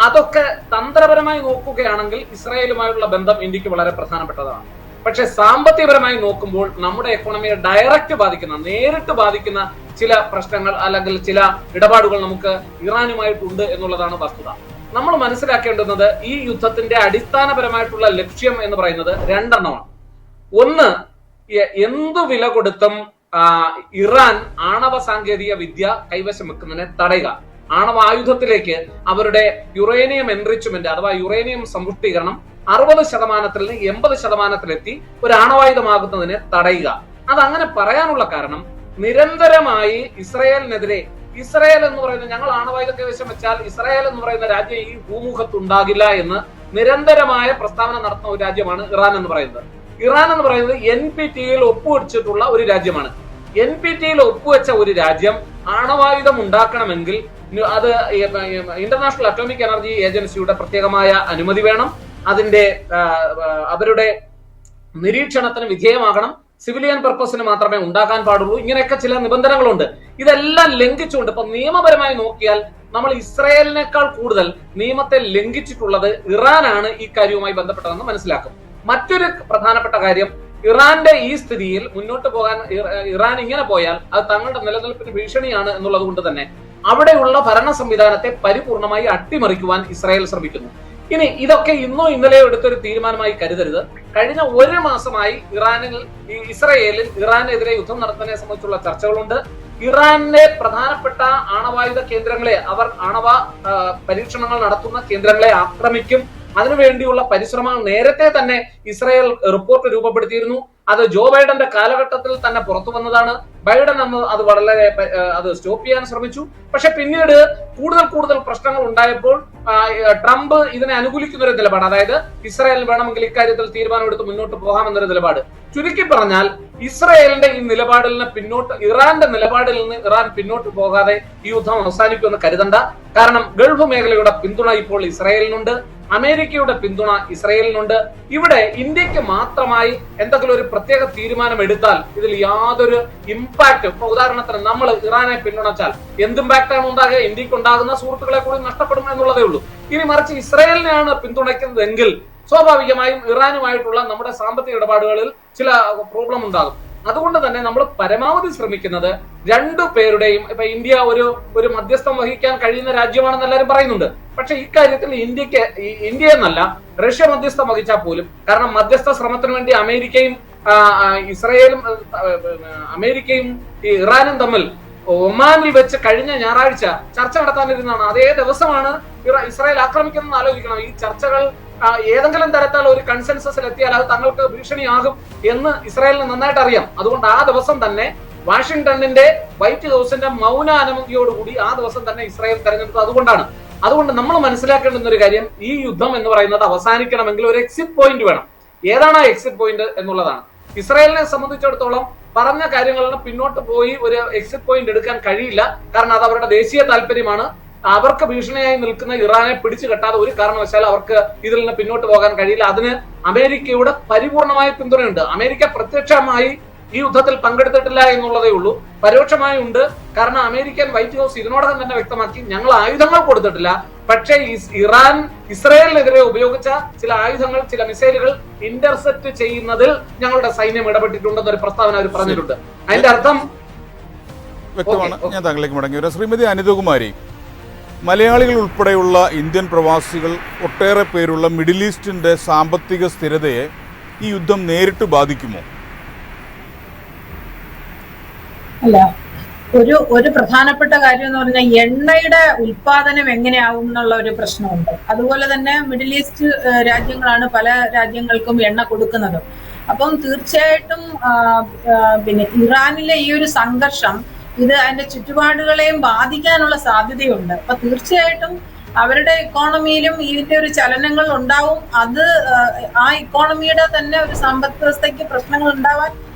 അതൊക്കെ തന്ത്രപരമായി നോക്കുകയാണെങ്കിൽ ഇസ്രായേലുമായുള്ള ബന്ധം ഇന്ത്യക്ക് വളരെ പ്രധാനപ്പെട്ടതാണ്. പക്ഷെ സാമ്പത്തികപരമായി നോക്കുമ്പോൾ നമ്മുടെ എക്കോണമിയെ നേരിട്ട് ബാധിക്കുന്ന ചില പ്രശ്നങ്ങൾ അല്ലെങ്കിൽ ചില ഇടപാടുകൾ നമുക്ക് ഇറാനുമായിട്ടുണ്ട് എന്നുള്ളതാണ് വസ്തുത. നമ്മൾ മനസ്സിലാക്കേണ്ടുന്നത് ഈ യുദ്ധത്തിന്റെ അടിസ്ഥാനപരമായിട്ടുള്ള ലക്ഷ്യം എന്ന് പറയുന്നത് രണ്ടെണ്ണമാണ്. ഒന്ന്, എന്തു വില കൊടുത്തും ഇറാൻ ആണവ സാങ്കേതിക വിദ്യ കൈവശം വെക്കുന്നതിനെ തടയുക, ആണവായുധത്തിലേക്ക് അവരുടെ യുറേനിയം എൻറിച്ച്മെന്റ് അഥവാ യുറേനിയം സമ്പുഷ്ടീകരണം 60% നിന്ന് 80% ഒരു ആണവായുധമാകുന്നതിനെ തടയുക. അതങ്ങനെ പറയാനുള്ള കാരണം, നിരന്തരമായി ഇസ്രായേലിനെതിരെ, ഇസ്രായേൽ എന്ന് പറയുന്നത് ഞങ്ങൾ ആണവായുധ കൈവശം വെച്ചാൽ ഇസ്രായേൽ എന്ന് പറയുന്ന രാജ്യം ഈ ഭൂമുഖത്തുണ്ടാകില്ല എന്ന് നിരന്തരമായ പ്രസ്താവന നടത്തുന്ന ഒരു രാജ്യമാണ് ഇറാൻ എന്ന് പറയുന്നത്. ഇറാൻ എന്ന് പറയുന്നത് NPT-യിൽ ഒപ്പുവെച്ചിട്ടുള്ള ഒരു രാജ്യമാണ്. NPT-യിൽ ഒപ്പുവെച്ച ഒരു രാജ്യം ആണവായുധം ഉണ്ടാക്കണമെങ്കിൽ അത് ഇന്റർനാഷണൽ അറ്റോമിക് എനർജി ഏജൻസിയുടെ പ്രത്യേകമായ അനുമതി വേണം. അവരുടെ നിരീക്ഷണത്തിന് വിധേയമാകണം. സിവിലിയൻ പർപ്പസിന് മാത്രമേ ഉണ്ടാക്കാൻ പാടുള്ളൂ. ഇങ്ങനെയൊക്കെ ചില നിബന്ധനകളുണ്ട്. ഇതെല്ലാം ലംഘിച്ചുകൊണ്ട് ഇപ്പൊ നിയമപരമായി നോക്കിയാൽ നമ്മൾ ഇസ്രായേലിനേക്കാൾ കൂടുതൽ നിയമത്തെ ലംഘിച്ചിട്ടുള്ളത് ഇറാനാണ് ഈ കാര്യവുമായി ബന്ധപ്പെട്ടതെന്ന് മനസ്സിലാക്കും. മറ്റൊരു പ്രധാനപ്പെട്ട കാര്യം, ഇറാന്റെ ഈ സ്ഥിതിയിൽ മുന്നോട്ട് പോകാൻ ഇറാൻ ഇങ്ങനെ പോയാൽ അത് തങ്ങളുടെ നിലനിൽപ്പിന് ഭീഷണിയാണ് എന്നുള്ളത് കൊണ്ട് തന്നെ അവിടെയുള്ള ഭരണ സംവിധാനത്തെ പരിപൂർണമായി അട്ടിമറിക്കുവാൻ ഇസ്രായേൽ ശ്രമിക്കുന്നു. ഇനി ഇതൊക്കെ ഇന്നോ ഇന്നലെയോ എടുത്തൊരു തീരുമാനമായി കരുതരുത്. കഴിഞ്ഞ ഒരു മാസമായി ഇസ്രായേലിൽ ഇറാനെതിരെ യുദ്ധം നടത്തുന്നതിനെ സംബന്ധിച്ചുള്ള ചർച്ചകളുണ്ട്. ഇറാനിലെ പ്രധാനപ്പെട്ട ആണവായുധ കേന്ദ്രങ്ങളെ, അവർ ആണവ പരീക്ഷണങ്ങൾ നടത്തുന്ന കേന്ദ്രങ്ങളെ ആക്രമിക്കും, അതിനുവേണ്ടിയുള്ള പരിശ്രമങ്ങൾ നേരത്തെ തന്നെ ഇസ്രായേൽ റിപ്പോർട്ട് രൂപപ്പെടുത്തിയിരുന്നു. അത് ജോ ബൈഡന്റെ കാലഘട്ടത്തിൽ തന്നെ പുറത്തു വന്നതാണ്. ബൈഡൻ അന്ന് അത് സ്റ്റോപ്പ് ചെയ്യാൻ ശ്രമിച്ചു. പക്ഷെ പിന്നീട് കൂടുതൽ പ്രശ്നങ്ങൾ ഉണ്ടായപ്പോൾ ട്രംപ് ഇതിനെ അനുകൂലിക്കുന്ന ഒരു നിലപാട്, അതായത് ഇസ്രായേൽ വേണമെങ്കിൽ ഇക്കാര്യത്തിൽ തീരുമാനമെടുത്ത് മുന്നോട്ട് പോകാമെന്നൊരു നിലപാട്. ചുരുക്കി പറഞ്ഞാൽ ഇസ്രായേലിന്റെ ഈ നിലപാടിൽ നിന്ന് ഇറാന്റെ നിലപാടിൽ നിന്ന് ഇറാൻ പിന്നോട്ട് പോകാതെ ഈ യുദ്ധം അവസാനിക്കുമെന്ന് കരുതണ്ട. കാരണം ഗൾഫ് മേഖലയുടെ പിന്തുണ ഇപ്പോൾ ഇസ്രായേലിനുണ്ട്, അമേരിക്കയുടെ പിന്തുണ ഇസ്രായേലിനുണ്ട്. ഇവിടെ ഇന്ത്യക്ക് മാത്രമായി എന്തെങ്കിലും ഒരു പ്രത്യേക തീരുമാനം എടുത്താൽ ഇതിൽ യാതൊരു ഇമ്പാക്ട്, ഉദാഹരണത്തിന് നമ്മൾ ഇറാനെ പിന്തുണച്ചാൽ എന്ത് ഇമ്പാക്ട് ആണ് ഉണ്ടാകുക? ഇന്ത്യക്ക് ഉണ്ടാകുന്ന സുഹൃത്തുക്കളെ കൂടി നഷ്ടപ്പെടും എന്നുള്ളതേ ഉള്ളൂ. ഇനി മറിച്ച് ഇസ്രായേലിനെയാണ് പിന്തുണയ്ക്കുന്നതെങ്കിൽ സ്വാഭാവികമായും ഇറാനുമായിട്ടുള്ള നമ്മുടെ സാമ്പത്തിക ഇടപാടുകളിൽ ചില പ്രോബ്ലം ഉണ്ടാകും. അതുകൊണ്ട് തന്നെ നമ്മൾ പരമാവധി ശ്രമിക്കുന്നത് രണ്ടുപേരുടെയും, ഇപ്പൊ ഇന്ത്യ ഒരു മധ്യസ്ഥം വഹിക്കാൻ കഴിയുന്ന രാജ്യമാണെന്ന് എല്ലാവരും പറയുന്നുണ്ട്. പക്ഷെ ഇക്കാര്യത്തിൽ ഇന്ത്യ എന്നല്ല റഷ്യ മധ്യസ്ഥം വഹിച്ചാൽ പോലും, കാരണം മധ്യസ്ഥ ശ്രമത്തിന് വേണ്ടി അമേരിക്കയും ഇറാനും തമ്മിൽ ഒമാനിൽ വെച്ച് കഴിഞ്ഞ ഞായറാഴ്ച ചർച്ച നടത്താനിരുന്നതാണ്. അതേ ദിവസമാണ് ഇസ്രായേൽ ആക്രമിക്കുന്നതെന്ന് ആലോചിക്കണം. ഈ ചർച്ചകൾ ഏതെങ്കിലും തരത്തിലുള്ള ഒരു കൺസെൻസസിൽ എത്തിയാൽ അത് തങ്ങൾക്ക് ഭീഷണിയാകും എന്ന് ഇസ്രായേലിന് നന്നായിട്ട് അറിയാം. അതുകൊണ്ട് ആ ദിവസം തന്നെ വാഷിംഗ്ടണിന്റെ വൈറ്റ് ഹൗസിന്റെ മൗന അനുമതിയോടുകൂടി ആ ദിവസം തന്നെ ഇസ്രായേൽ തെരഞ്ഞെടുത്തത് അതുകൊണ്ട് നമ്മൾ മനസ്സിലാക്കേണ്ടുന്ന ഒരു കാര്യം, ഈ യുദ്ധം എന്ന് പറയുന്നത് അവസാനിക്കണമെങ്കിൽ ഒരു എക്സിറ്റ് പോയിന്റ് വേണം. ഏതാണ് ആ എക്സിറ്റ് പോയിന്റ് എന്നുള്ളതാണ്. ഇസ്രായേലിനെ സംബന്ധിച്ചിടത്തോളം പറഞ്ഞ കാര്യങ്ങളിൽ പിന്നോട്ട് പോയി ഒരു എക്സിറ്റ് പോയിന്റ് എടുക്കാൻ കഴിയില്ല. കാരണം അത് അവരുടെ ദേശീയ താല്പര്യമാണ്. അവർക്ക് ഭീഷണിയായി നിൽക്കുന്ന ഇറാനെ പിടിച്ചു കെട്ടാതെ ഒരു കാരണവശാലും അവർക്ക് ഇതിൽ നിന്ന് പിന്നോട്ട് പോകാൻ കഴിയില്ല. അതിന് അമേരിക്കയുടെ പരിപൂർണമായ പിന്തുണയുണ്ട്. അമേരിക്ക പ്രത്യക്ഷമായി ഈ യുദ്ധത്തിൽ പങ്കെടുത്തിട്ടില്ല എന്നുള്ളതേ ഉള്ളൂ, പരോക്ഷമായി ഉണ്ട്. കാരണം അമേരിക്കൻ വൈറ്റ് ഹൗസ് ഇതിനോടകം തന്നെ വ്യക്തമാക്കി, ഞങ്ങൾ ആയുധങ്ങൾ കൊടുത്തിട്ടില്ല, പക്ഷേ ഇറാൻ ഇസ്രായേലിനെതിരെ ഉപയോഗിച്ച ചില ആയുധങ്ങൾ, ചില മിസൈലുകൾ ഇന്റർസെപ്റ്റ് ചെയ്യുന്നതിൽ ഞങ്ങളുടെ സൈന്യം ഇടപെട്ടിട്ടുണ്ടെന്നൊരു പ്രസ്താവന അവർ പറഞ്ഞിട്ടുണ്ട്. അതിന്റെ അർത്ഥം വ്യക്തമാണ്. ഞാൻ താങ്കളിലേക്ക് മടങ്ങി വരാം. ശ്രീമതി അനിതകുമാരി, മലയാളികൾ ഉൾപ്പെടെയുള്ള ഇന്ത്യൻ പ്രവാസികൾ ഒട്ടേറെ പേരുള്ള മിഡിൽ ഈസ്റ്റിന്റെ സാമ്പത്തിക സ്ഥിരതയെ ഈ യുദ്ധം നേരിട്ട് ബാധിക്കുമോ? അല്ല, ഒരു പ്രധാനപ്പെട്ട കാര്യം എന്ന് പറഞ്ഞാൽ എണ്ണയുടെ ഉൽപാദനം എങ്ങനെയാവും എന്നുള്ള ഒരു പ്രശ്നമുണ്ട്. അതുപോലെ തന്നെ മിഡിൽ ഈസ്റ്റ് രാജ്യങ്ങളാണ് പല രാജ്യങ്ങൾക്കും എണ്ണ കൊടുക്കുന്നത്. അപ്പം തീർച്ചയായിട്ടും പിന്നെ ഇറാനിലെ ഈ ഒരു സംഘർഷം ഇത് അതിന്റെ ചുറ്റുപാടുകളെയും ബാധിക്കാനുള്ള സാധ്യതയുണ്ട്. അപ്പൊ തീർച്ചയായിട്ടും അവരുടെ ഇക്കോണമിയിലും ഇതിന്റെ ഒരു ചലനങ്ങൾ ഉണ്ടാവും. അത് ആ ഇക്കോണമിയുടെ തന്നെ ഒരു സമ്പദ് വ്യവസ്ഥയ്ക്ക് പ്രശ്നങ്ങൾ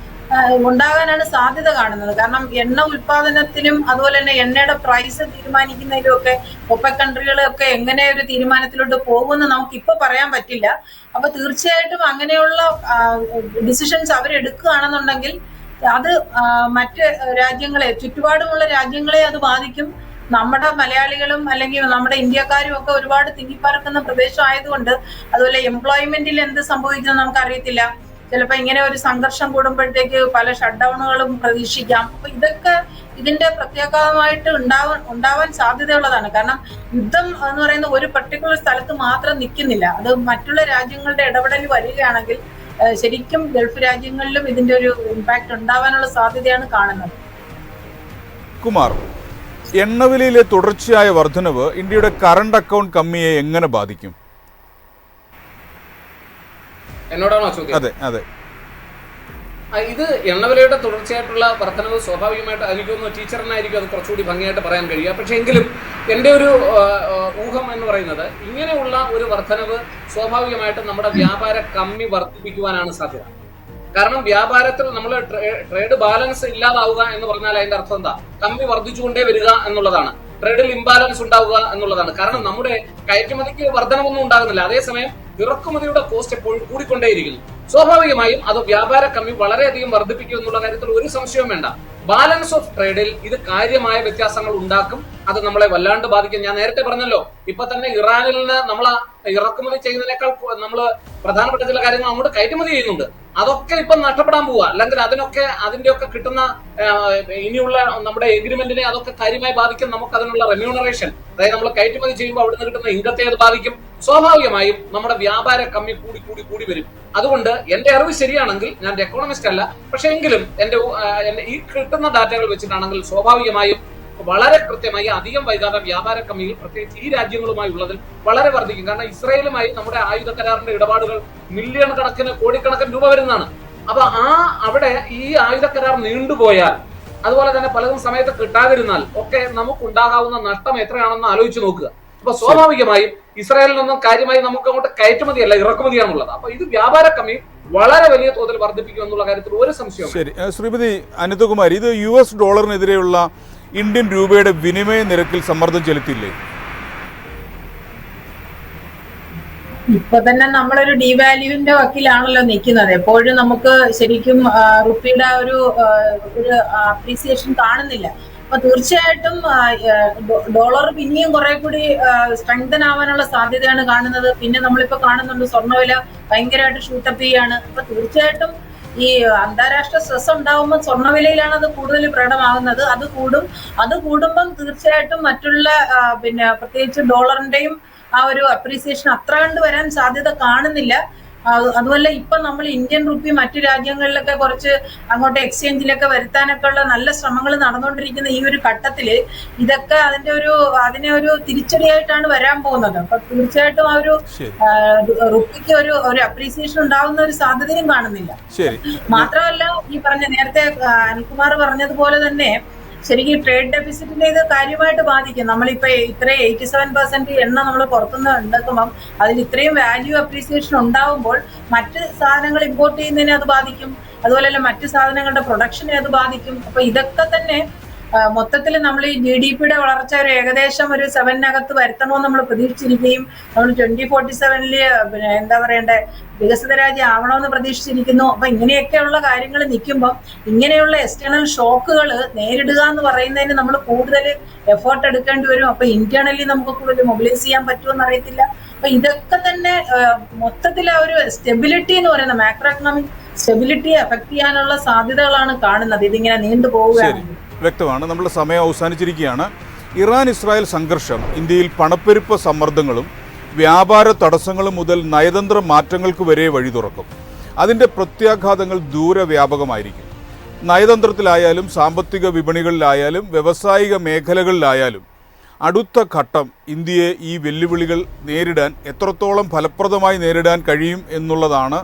ഉണ്ടാകാനാണ് സാധ്യത കാണുന്നത്. കാരണം എണ്ണ ഉൽപാദനത്തിലും അതുപോലെ തന്നെ എണ്ണയുടെ പ്രൈസ് തീരുമാനിക്കുന്നതിലും ഒക്കെ ഒപെക് കൺട്രികളൊക്കെ എങ്ങനെ ഒരു തീരുമാനത്തിലോട്ട് പോകുമെന്ന് നമുക്ക് ഇപ്പൊ പറയാൻ പറ്റില്ല. അപ്പൊ തീർച്ചയായിട്ടും അങ്ങനെയുള്ള ഡിസിഷൻസ് അവരെടുക്കുകയാണെന്നുണ്ടെങ്കിൽ അത് മറ്റ് രാജ്യങ്ങളെ, ചുറ്റുപാടുമുള്ള രാജ്യങ്ങളെ അത് ബാധിക്കും. നമ്മുടെ മലയാളികളും അല്ലെങ്കിൽ നമ്മുടെ ഇന്ത്യക്കാരും ഒക്കെ ഒരുപാട് തിങ്ങിപ്പറക്കുന്ന പ്രദേശം ആയതുകൊണ്ട് അതുപോലെ എംപ്ലോയ്മെന്റിൽ എന്ത് സംഭവിക്കുമെന്ന് നമുക്ക് അറിയത്തില്ല. ചിലപ്പോൾ ഇങ്ങനെ ഒരു സംഘർഷം കൂടുമ്പോഴത്തേക്ക് പല ഷട്ട് ഡൗണുകളും പ്രതീക്ഷിക്കാം. അപ്പൊ ഇതൊക്കെ ഇതിന്റെ പ്രത്യേകമായിട്ട് ഉണ്ടാവാൻ സാധ്യതയുള്ളതാണ്. കാരണം യുദ്ധം എന്ന് പറയുന്ന ഒരു പർട്ടിക്കുലർ സ്ഥലത്ത് മാത്രം നിൽക്കുന്നില്ല. അത് മറ്റുള്ള രാജ്യങ്ങളുടെ ഇടപെടൽ വരികയാണെങ്കിൽ ശരിക്കും ഗൾഫ് രാജ്യങ്ങളിലും ഇതിന്റെ ഒരു ഇമ്പാക്ട് ഉണ്ടാവാനുള്ള സാധ്യതയാണ് കാണുന്നത്. കുമാർ, എണ്ണവിലയിലെ തുടർച്ചയായ വർധനവ് ഇന്ത്യയുടെ കറണ്ട് അക്കൗണ്ട് കമ്മിയെ എങ്ങനെ ബാധിക്കും? എന്നോടാണോ ചോദ്യം? അതെ അതെ. ഇത് എണ്ണവിലയുടെ തുടർച്ചയായിട്ടുള്ള വർധനവ് സ്വാഭാവികമായിട്ട് എനിക്കൊന്ന് ടീച്ചറിനായിരിക്കും അത് കുറച്ചുകൂടി ഭംഗിയായിട്ട് പറയാൻ കഴിയുക. പക്ഷെ എങ്കിലും എൻ്റെ ഒരു ഊഹം എന്ന് പറയുന്നത് ഇങ്ങനെയുള്ള ഒരു വർധനവ് സ്വാഭാവികമായിട്ടും നമ്മുടെ വ്യാപാര കമ്മി വർദ്ധിപ്പിക്കുവാനാണ് സാധ്യത. കാരണം വ്യാപാരത്തിൽ നമ്മൾ ട്രേഡ് ബാലൻസ് ഇല്ലാതാവുക എന്ന് പറഞ്ഞാൽ അതിന്റെ അർത്ഥം എന്താ? കമ്മി വർദ്ധിച്ചുകൊണ്ടേ വരിക എന്നുള്ളതാണ്. ട്രേഡിൽ ഇംബാലൻസ് ഉണ്ടാവുക എന്നുള്ളതാണ്. കാരണം നമ്മുടെ കയറ്റുമതിക്ക് വർധനമൊന്നും ഉണ്ടാകുന്നില്ല, അതേസമയം ഇറക്കുമതിയുടെ കോസ്റ്റ് എപ്പോഴും കൂടിക്കൊണ്ടേയിരിക്കുന്നു. സ്വാഭാവികമായും അത് വ്യാപാര കമ്മി വളരെയധികം വർദ്ധിപ്പിക്കും എന്നുള്ള കാര്യത്തിൽ ഒരു സംശയവും വേണ്ട. ബാലൻസ് ഓഫ് ട്രേഡിൽ ഇത് കാര്യമായ വ്യത്യാസങ്ങൾ ഉണ്ടാക്കും. അത് നമ്മളെ വല്ലാണ്ട് ബാധിക്കും. ഞാൻ നേരത്തെ പറഞ്ഞല്ലോ, ഇപ്പൊ തന്നെ ഇറാനിൽ നിന്ന് നമ്മൾ ഇറക്കുമതി ചെയ്യുന്നതിനേക്കാൾ നമ്മൾ പ്രധാനപ്പെട്ട ചില കാര്യങ്ങൾ അങ്ങോട്ട് കയറ്റുമതി ചെയ്യുന്നുണ്ട്. അതൊക്കെ ഇപ്പൊ നഷ്ടപ്പെടാൻ പോവുക. അല്ലെങ്കിൽ അതിന്റെയൊക്കെ കിട്ടുന്ന ഇനിയുള്ള നമ്മുടെ എഗ്രിമെന്റിനെ അതൊക്കെ കാര്യമായി ബാധിക്കും. നമുക്ക് അതിനുള്ള റെമ്യൂണറേഷൻ, അതായത് നമ്മൾ കയറ്റുമതി ചെയ്യുമ്പോൾ അവിടെ നിന്ന് കിട്ടുന്ന ഇൻകത്തെ അത് ബാധിക്കും. സ്വാഭാവികമായും നമ്മുടെ വ്യാപാര കമ്മി കൂടി വരും. അതുകൊണ്ട് എന്റെ അറിവ് ശരിയാണെങ്കിൽ, ഞാൻ എക്കോണമിസ്റ്റ് അല്ല, പക്ഷെ എങ്കിലും എന്റെ ഈ കിട്ടുന്ന ഡാറ്റകൾ വെച്ചിട്ടാണെങ്കിൽ സ്വാഭാവികമായും വളരെ കൃത്യമായി അധികം വൈകാതെ വ്യാപാര കമ്മികൾ പ്രത്യേകിച്ച് ഈ രാജ്യങ്ങളുമായി ഉള്ളതിൽ വളരെ വർദ്ധിക്കും. കാരണം ഇസ്രായേലുമായി നമ്മുടെ ആയുധ കരാറിന്റെ ഇടപാടുകൾ മില്യൺ കണക്കിന് കോടിക്കണക്കിന് രൂപ വരുന്നതാണ്. അപ്പൊ അവിടെ ഈ ആയുധ കരാർ നീണ്ടുപോയാൽ, അതുപോലെ തന്നെ പലതും സമയത്ത് കിട്ടാതിരുന്നാൽ ഒക്കെ നമുക്കുണ്ടാകാവുന്ന നഷ്ടം എത്രയാണെന്ന് ആലോചിച്ച് നോക്കുക. അപ്പൊ സ്വാഭാവികമായും ഇസ്രായേലിൽ നിന്നും കാര്യമായി നമുക്ക് അങ്ങോട്ട് കയറ്റുമതിയല്ല, ഇറക്കുമതിയാണുള്ളത്. അപ്പൊ ഇത് വ്യാപാര കമ്മി വളരെ വലിയ തോതിൽ വർദ്ധിപ്പിക്കും എന്നുള്ള കാര്യത്തിൽ ഒരു സംശയവും. ശരി, ശ്രീമതി അനിതകുമാരി, ഇത് US ഡോളറിനെതിരെയുള്ള ഇന്ത്യൻ രൂപയുടെ വിനിമയ നിരക്കിൽ സമ്മർദ്ദം ചെലുത്തില്ലേ? ഇപ്പൊ തന്നെ നമ്മളൊരു ഡീവാല്യൂവിന്റെ വക്കിലാണല്ലോ നിൽക്കുന്നത്. എപ്പോഴും നമുക്ക് ശരിക്കും റുപ്പിയുടെ ഒരു അപ്രീസിയേഷൻ കാണുന്നില്ല. അപ്പൊ തീർച്ചയായിട്ടും ഡോളർ പിന്നെയും കുറെ കൂടി സ്ട്രെങ്തൻ ആവാനുള്ള സാധ്യതയാണ് കാണുന്നത്. പിന്നെ നമ്മളിപ്പോ കാണുന്നുണ്ട് സ്വർണ്ണവില ഭയങ്കരമായിട്ട് ഷൂട്ടപ്പ് ചെയ്യാണ്. അപ്പൊ തീർച്ചയായിട്ടും ഈ അന്താരാഷ്ട്ര സ്ട്രെസ് ഉണ്ടാവുമ്പോൾ സ്വർണ്ണവിലയിലാണ് അത് കൂടുതൽ പ്രകടമാകുന്നത്. അത് കൂടുമ്പം തീർച്ചയായിട്ടും മറ്റുള്ള പ്രത്യേകിച്ച് ഡോളറിന്റെയും ആ ഒരു അപ്രീസിയേഷൻ അത്ര കണ്ട് വരാൻ സാധ്യത കാണുന്നില്ല. അതുമല്ല, ഇപ്പൊ നമ്മൾ ഇന്ത്യൻ റുപ്പി മറ്റു രാജ്യങ്ങളിലൊക്കെ കുറച്ച് അങ്ങോട്ട് എക്സ്ചേഞ്ചിലൊക്കെ വരുത്താനൊക്കെ ഉള്ള നല്ല ശ്രമങ്ങൾ നടന്നുകൊണ്ടിരിക്കുന്ന ഈ ഒരു ഘട്ടത്തില് ഇതൊക്കെ അതിനെ ഒരു തിരിച്ചടിയായിട്ടാണ് വരാൻ പോകുന്നത്. അപ്പൊ തീർച്ചയായിട്ടും ആ ഒരു റുപ്പിക്ക് ഒരു അപ്രീസിയേഷൻ ഉണ്ടാവുന്ന ഒരു സാധ്യതയും കാണുന്നില്ല. മാത്രമല്ല, ഈ നേരത്തെ അനിൽകുമാർ പറഞ്ഞതുപോലെ തന്നെ ശരിക്കും ട്രേഡ് ഡെഫിസിറ്റിനെ ഇത് കാര്യമായിട്ട് ബാധിക്കും. നമ്മളിപ്പോ ഇത്രയും 87% എണ്ണ നമ്മൾ പുറത്തുനിന്ന് ഉണ്ടാക്കുമ്പം അതിൽ ഇത്രയും വാല്യൂ അപ്രീസിയേഷൻ ഉണ്ടാവുമ്പോൾ മറ്റ് സാധനങ്ങൾ ഇമ്പോർട്ട് ചെയ്യുന്നതിനെ അത് ബാധിക്കും. അതുപോലെ തന്നെ മറ്റ് സാധനങ്ങളുടെ പ്രൊഡക്ഷനെ അത് ബാധിക്കും. അപ്പൊ ഇതൊക്കെ തന്നെ മൊത്തത്തിൽ നമ്മൾ ഈ GDPയുടെ വളർച്ച ഒരു ഏകദേശം ഒരു 7-നകത്ത് വരുത്തണമെന്ന് നമ്മൾ പ്രതീക്ഷിച്ചിരിക്കുകയും നമ്മൾ 2047 എന്താ പറയണ്ടേ വികസിത രാജ്യം ആവണമെന്ന് പ്രതീക്ഷിച്ചിരിക്കുന്നു. അപ്പൊ ഇങ്ങനെയൊക്കെയുള്ള കാര്യങ്ങൾ നിൽക്കുമ്പോൾ ഇങ്ങനെയുള്ള എക്സ്റ്റേണൽ ഷോക്കുകൾ നേരിടുക എന്ന് പറയുന്നതിന് നമ്മൾ കൂടുതൽ എഫേർട്ട് എടുക്കേണ്ടി വരും. അപ്പൊ ഇന്റേണലി നമുക്ക് കൂടുതൽ മൊബിലൈസ് ചെയ്യാൻ പറ്റുമെന്ന് അറിയത്തില്ല. അപ്പൊ ഇതൊക്കെ തന്നെ മൊത്തത്തിൽ ആ ഒരു സ്റ്റെബിലിറ്റി എന്ന് പറയുന്ന മാക്രോ എക്കണോമിക് സ്റ്റെബിലിറ്റിയെ എഫക്ട് ചെയ്യാനുള്ള സാധ്യതകളാണ് കാണുന്നത് ഇതിങ്ങനെ നീണ്ടുപോവുകയാണ്. വ്യക്തമാണ്. നമ്മുടെ സമയം അവസാനിച്ചിരിക്കുകയാണ്. ഇറാൻ ഇസ്രായേൽ സംഘർഷം ഇന്ത്യയിൽ പണപ്പെരുപ്പ സമ്മർദ്ദങ്ങളും വ്യാപാര തടസ്സങ്ങളും മുതൽ നയതന്ത്ര മാറ്റങ്ങൾക്ക് വരെ വഴി തുറക്കും. അതിൻ്റെ പ്രത്യാഘാതങ്ങൾ ദൂരവ്യാപകമായിരിക്കും. നയതന്ത്രത്തിലായാലും സാമ്പത്തിക വിപണികളിലായാലും വ്യാവസായിക മേഖലകളിലായാലും അടുത്ത ഘട്ടം ഇന്ത്യയെ ഈ വെല്ലുവിളികൾ നേരിടാൻ എത്രത്തോളം ഫലപ്രദമായി നേരിടാൻ കഴിയും എന്നുള്ളതാണ്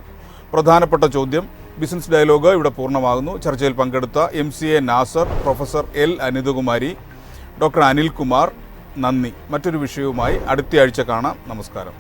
പ്രധാനപ്പെട്ട ചോദ്യം. ബിസിനസ് ഡയലോഗ് ഇവിടെ പൂർണ്ണമാകുന്നു. ചർച്ചയിൽ പങ്കെടുത്ത MCA Nasar, professor L Anithakumari, doctor Anilkumar, നന്ദി. മറ്റൊരു വിഷയവുമായി അടുത്തയാഴ്ച കാണാം. നമസ്കാരം.